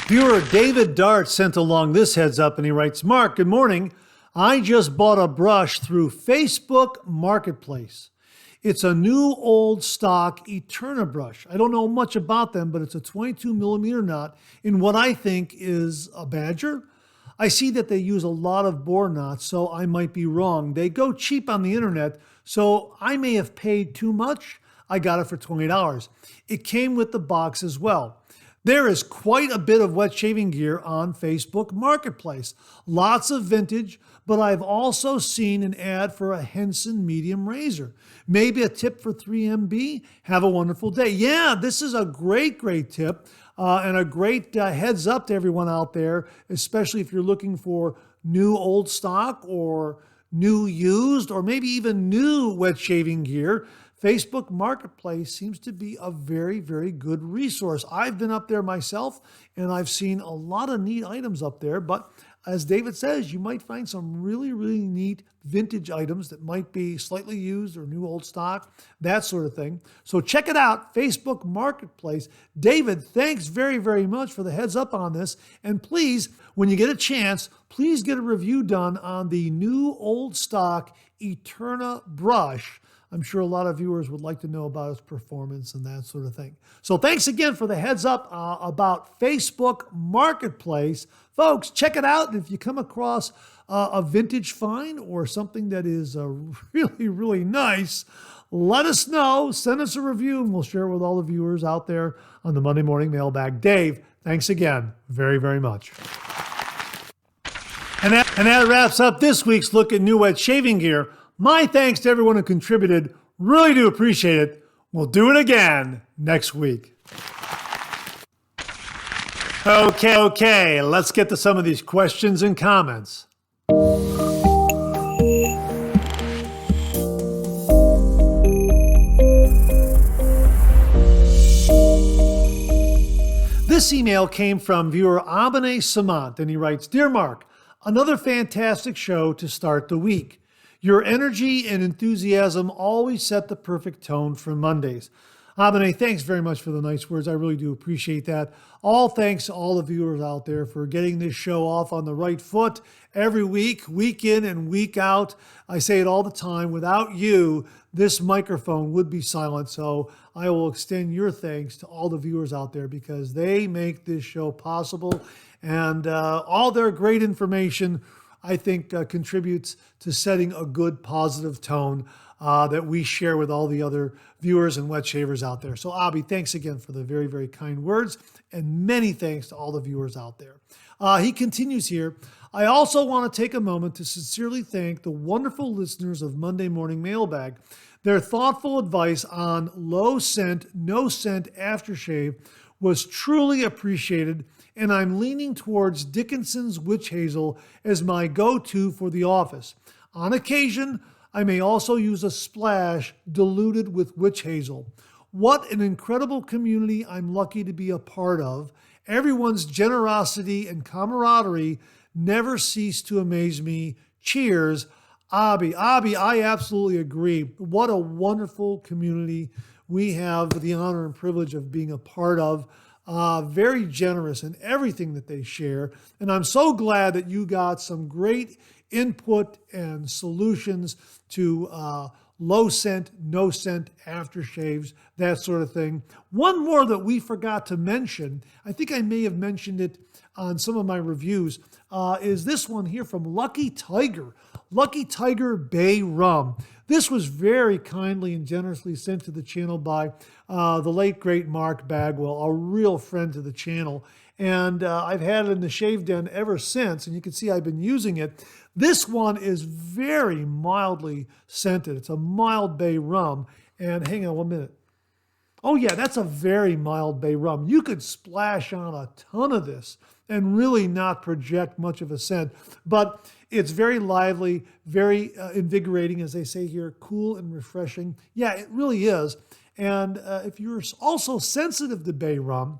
Viewer David Dart sent along this heads up and he writes, Mark, good morning. I just bought a brush through Facebook Marketplace. It's a new old stock Eterna brush. I don't know much about them, but it's a 22 millimeter knot in what I think is a badger. I see that they use a lot of boar knots, so I might be wrong. They go cheap on the internet, so I may have paid too much. I got it for $20. It came with the box as well. There is quite a bit of wet shaving gear on Facebook Marketplace. Lots of vintage, but I've also seen an ad for a Henson medium razor. Maybe a tip for 3MB? Have a wonderful day. Yeah, this is a great tip and a great heads up to everyone out there, especially if you're looking for new old stock or new used or maybe even new wet shaving gear. Facebook Marketplace seems to be a very good resource. I've been up there myself and I've seen a lot of neat items up there, but as David says, you might find some really, really neat vintage items that might be slightly used or new old stock, that sort of thing. So check it out, Facebook Marketplace. David, thanks very, very much for the heads up on this. And please, when you get a chance, please get a review done on the new old stock Eterna brush. I'm sure a lot of viewers would like to know about its performance and that sort of thing. So thanks again for the heads up about Facebook Marketplace. Folks, check it out. And if you come across a vintage find or something that is really, really nice, let us know. Send us a review and we'll share it with all the viewers out there on the Monday Morning Mailbag. Dave, thanks again very, very much. And that wraps up this week's look at new wet shaving gear. My thanks to everyone who contributed. Really do appreciate it. We'll do it again next week. Okay, let's get to some of these questions and comments. This email came from viewer Abene Samant, and he writes, Dear Mark, another fantastic show to start the week. Your energy and enthusiasm always set the perfect tone for Mondays. Abene, thanks very much for the nice words. I really do appreciate that. All thanks to all the viewers out there for getting this show off on the right foot every week, week in and week out. I say it all the time. Without you, this microphone would be silent. So I will extend your thanks to all the viewers out there because they make this show possible. And all their great information, I think, contributes to setting a good, positive tone that we share with all the other viewers and wet shavers out there. So, Abby, thanks again for the very, very kind words, and many thanks to all the viewers out there. He continues here. I also want to take a moment to sincerely thank the wonderful listeners of Monday Morning Mailbag. Their thoughtful advice on low scent, no scent aftershave was truly appreciated, and I'm leaning towards Dickinson's Witch Hazel as my go-to for the office. On occasion, I may also use a splash diluted with Witch Hazel. What an incredible community I'm lucky to be a part of. Everyone's generosity and camaraderie never cease to amaze me. Cheers, Abby. Abby, I absolutely agree. What a wonderful community we have the honor and privilege of being a part of. Very generous in everything that they share. And I'm so glad that you got some great input and solutions to low scent, no scent aftershaves, that sort of thing. One more that we forgot to mention, I think I may have mentioned it on some of my reviews, is this one here from Lucky Tiger. Lucky Tiger Bay Rum. This was very kindly and generously sent to the channel by the late, great Mark Bagwell, a real friend to the channel. And I've had it in the shave den ever since, and you can see I've been using it. This one is very mildly scented. It's a mild bay rum. And hang on 1 minute. Oh yeah, that's a very mild bay rum. You could splash on a ton of this and really not project much of a scent. But it's very lively, very invigorating, as they say here, cool and refreshing. Yeah, it really is. And if you're also sensitive to bay rum,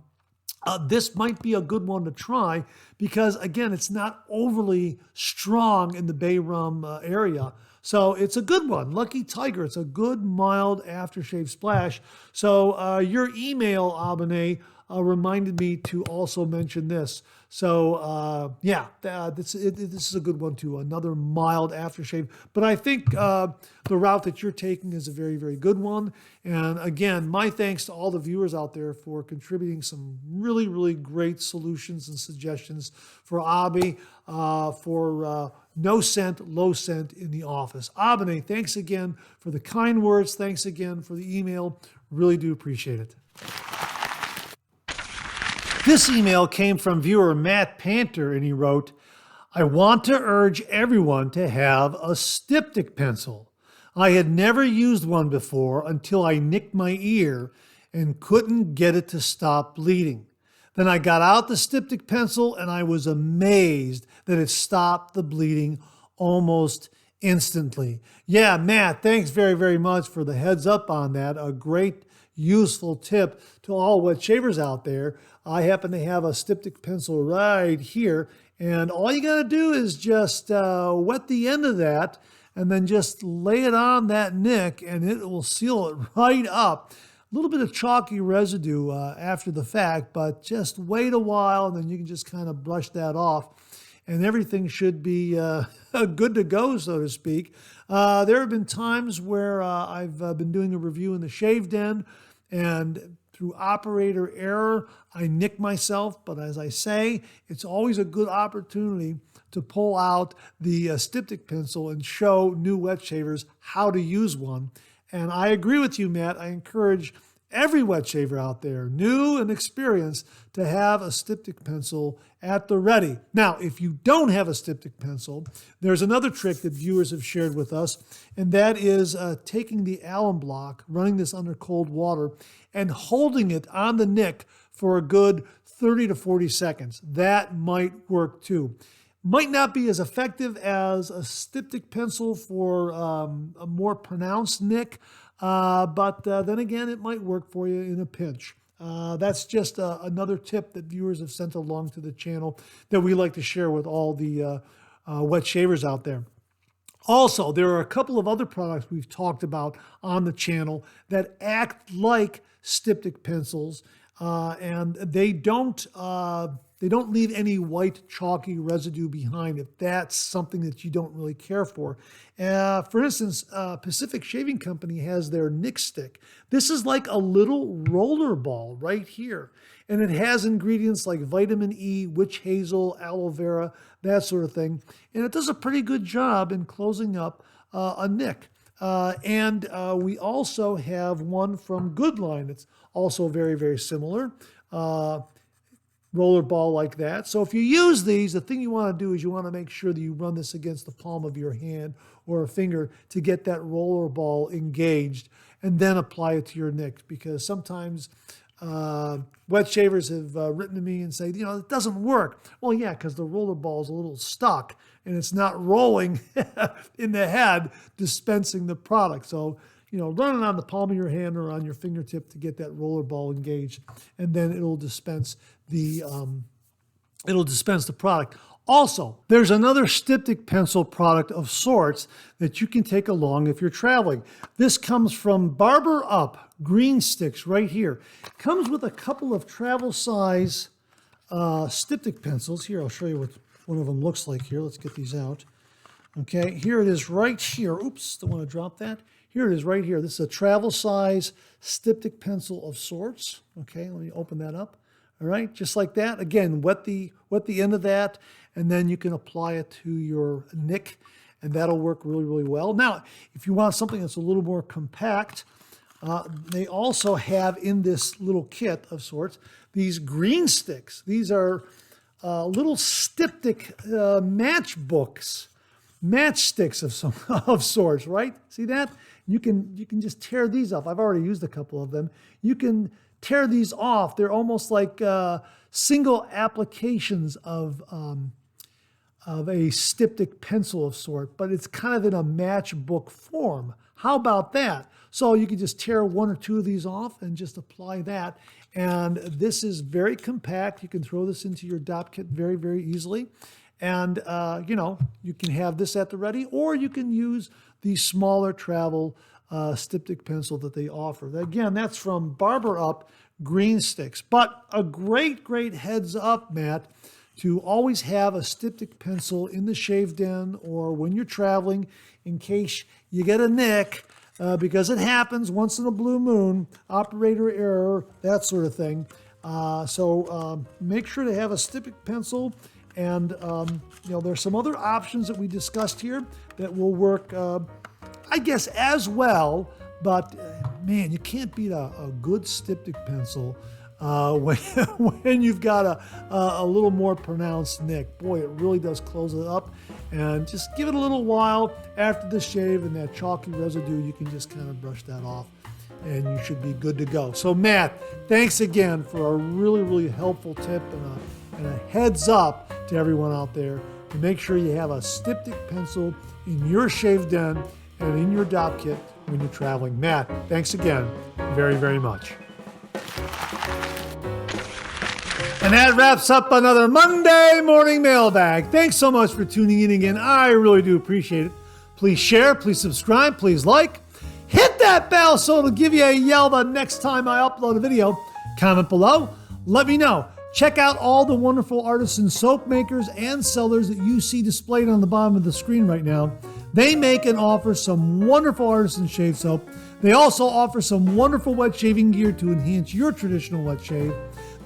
this might be a good one to try because, again, it's not overly strong in the bay rum area. So it's a good one. Lucky Tiger. It's a good, mild aftershave splash. So your email, Abene, reminded me to also mention this. So this is a good one too. Another mild aftershave. But I think the route that you're taking is a very, very good one. And again, my thanks to all the viewers out there for contributing some really, really great solutions and suggestions for Abby for no scent, low scent in the office. Abene, thanks again for the kind words. Thanks again for the email. Really do appreciate it. This email came from viewer Matt Panter, and he wrote, I want to urge everyone to have a styptic pencil. I had never used one before until I nicked my ear and couldn't get it to stop bleeding. Then I got out the styptic pencil and I was amazed that it stopped the bleeding almost instantly. Yeah, Matt, thanks very, very much for the heads up on that. A great useful tip to all wet shavers out there. I happen to have a Styptic pencil right here, and all you got to do is just wet the end of that and then just lay it on that nick and it will seal it right up. A little bit of chalky residue after the fact, but just wait a while and then you can just kind of brush that off and everything should be good to go, so to speak. There have been times where I've been doing a review in the shaved end, and through operator error, I nick myself. But as I say, it's always a good opportunity to pull out the Styptic pencil and show new wet shavers how to use one. And I agree with you, Matt. I encourage every wet shaver out there, new and experienced, to have a Styptic pencil at the ready. Now, if you don't have a Styptic pencil, there's another trick that viewers have shared with us, and that is taking the alum block, running this under cold water, and holding it on the nick for a good 30 to 40 seconds. That might work too. Might not be as effective as a Styptic pencil for a more pronounced nick, but then again, it might work for you in a pinch. That's just another tip that viewers have sent along to the channel that we like to share with all the wet shavers out there. Also, there are a couple of other products we've talked about on the channel that act like Styptic pencils, and they don't leave any white chalky residue behind if that's something that you don't really care for. For instance, Pacific Shaving Company has their Nick Stick. This is like a little roller ball right here. And it has ingredients like vitamin E, witch hazel, aloe vera, that sort of thing. And it does a pretty good job in closing up a nick. And we also have one from Goodline. It's also very, very similar. Roller ball like that. So if you use these, the thing you want to do is you want to make sure that you run this against the palm of your hand or a finger to get that roller ball engaged and then apply it to your nick, because sometimes wet shavers have written to me and say, it doesn't work. Well, yeah, because the roller ball is a little stuck and it's not rolling in the head dispensing the product. So, run it on the palm of your hand or on your fingertip to get that roller ball engaged, and then it'll dispense the product. Also, there's another Styptic pencil product of sorts that you can take along if you're traveling. This comes from Barber Up Green Sticks right here. Comes with a couple of travel size Styptic pencils. Here, I'll show you what one of them looks like here. Let's get these out. Okay, here it is right here. Oops, don't want to drop that. Here it is right here. This is a travel size Styptic pencil of sorts. Okay, let me open that up. All right, just like that. Again, wet the end of that, and then you can apply it to your nick, and that'll work really, really well. Now, if you want something that's a little more compact, they also have in this little kit of sorts these green sticks. These are little Styptic matchsticks of sorts, right? See that? You can just tear these off. I've already used a couple of them. You can tear these off. They're almost like single applications of a Styptic pencil of sort, but it's kind of in a matchbook form. How about that? So you can just tear one or two of these off and just apply that. And this is very compact. You can throw this into your dop kit very, very easily. And, you can have this at the ready, or you can use the smaller travel Styptic pencil that they offer. Again, that's from Barber Up Green Sticks. But a great, great heads up, Matt, to always have a Styptic pencil in the shave den or when you're traveling in case you get a nick, because it happens once in a blue moon, operator error, that sort of thing. So make sure to have a Styptic pencil. And, there's some other options that we discussed here that will work, I guess, as well. But, man, you can't beat a good Styptic pencil when you've got a little more pronounced nick. Boy, it really does close it up. And just give it a little while after the shave, and that chalky residue, you can just kind of brush that off, and you should be good to go. So, Matt, thanks again for a really, really helpful tip and a heads up to everyone out there to make sure you have a Styptic pencil in your shave den and in your dop kit when you're traveling. Matt, thanks again very, very much. And that wraps up another Monday Morning Mailbag. Thanks so much for tuning in again. I really do appreciate it. Please share, please subscribe, please like. Hit that bell so it'll give you a yell the next time I upload a video. Comment below. Let me know. Check out all the wonderful artisan soap makers and sellers that you see displayed on the bottom of the screen right now. They make and offer some wonderful artisan shave soap. They also offer some wonderful wet shaving gear to enhance your traditional wet shave.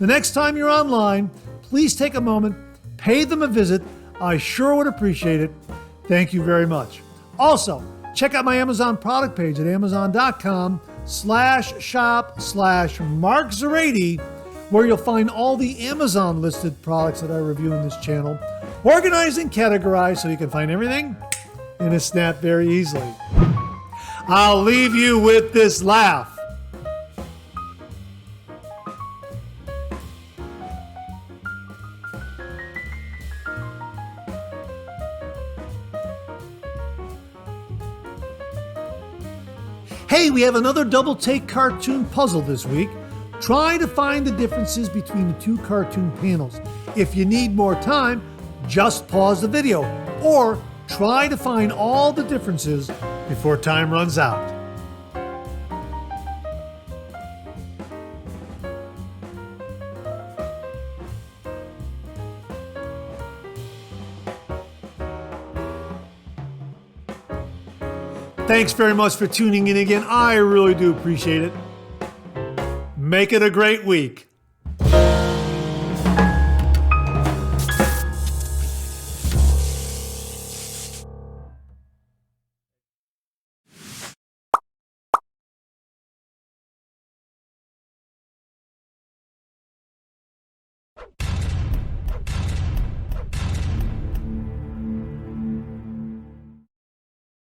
The next time you're online, please take a moment, pay them a visit. I sure would appreciate it. Thank you very much. Also, check out my Amazon product page at amazon.com/shop/MarkZerati, where you'll find all the Amazon listed products that I review in this channel, organized and categorized so you can find everything in a snap very easily. I'll leave you with this laugh. Hey, we have another double take cartoon puzzle this week. Try to find the differences between the two cartoon panels. If you need more time, just pause the video or try to find all the differences before time runs out. Thanks very much for tuning in again. I really do appreciate it. Make it a great week.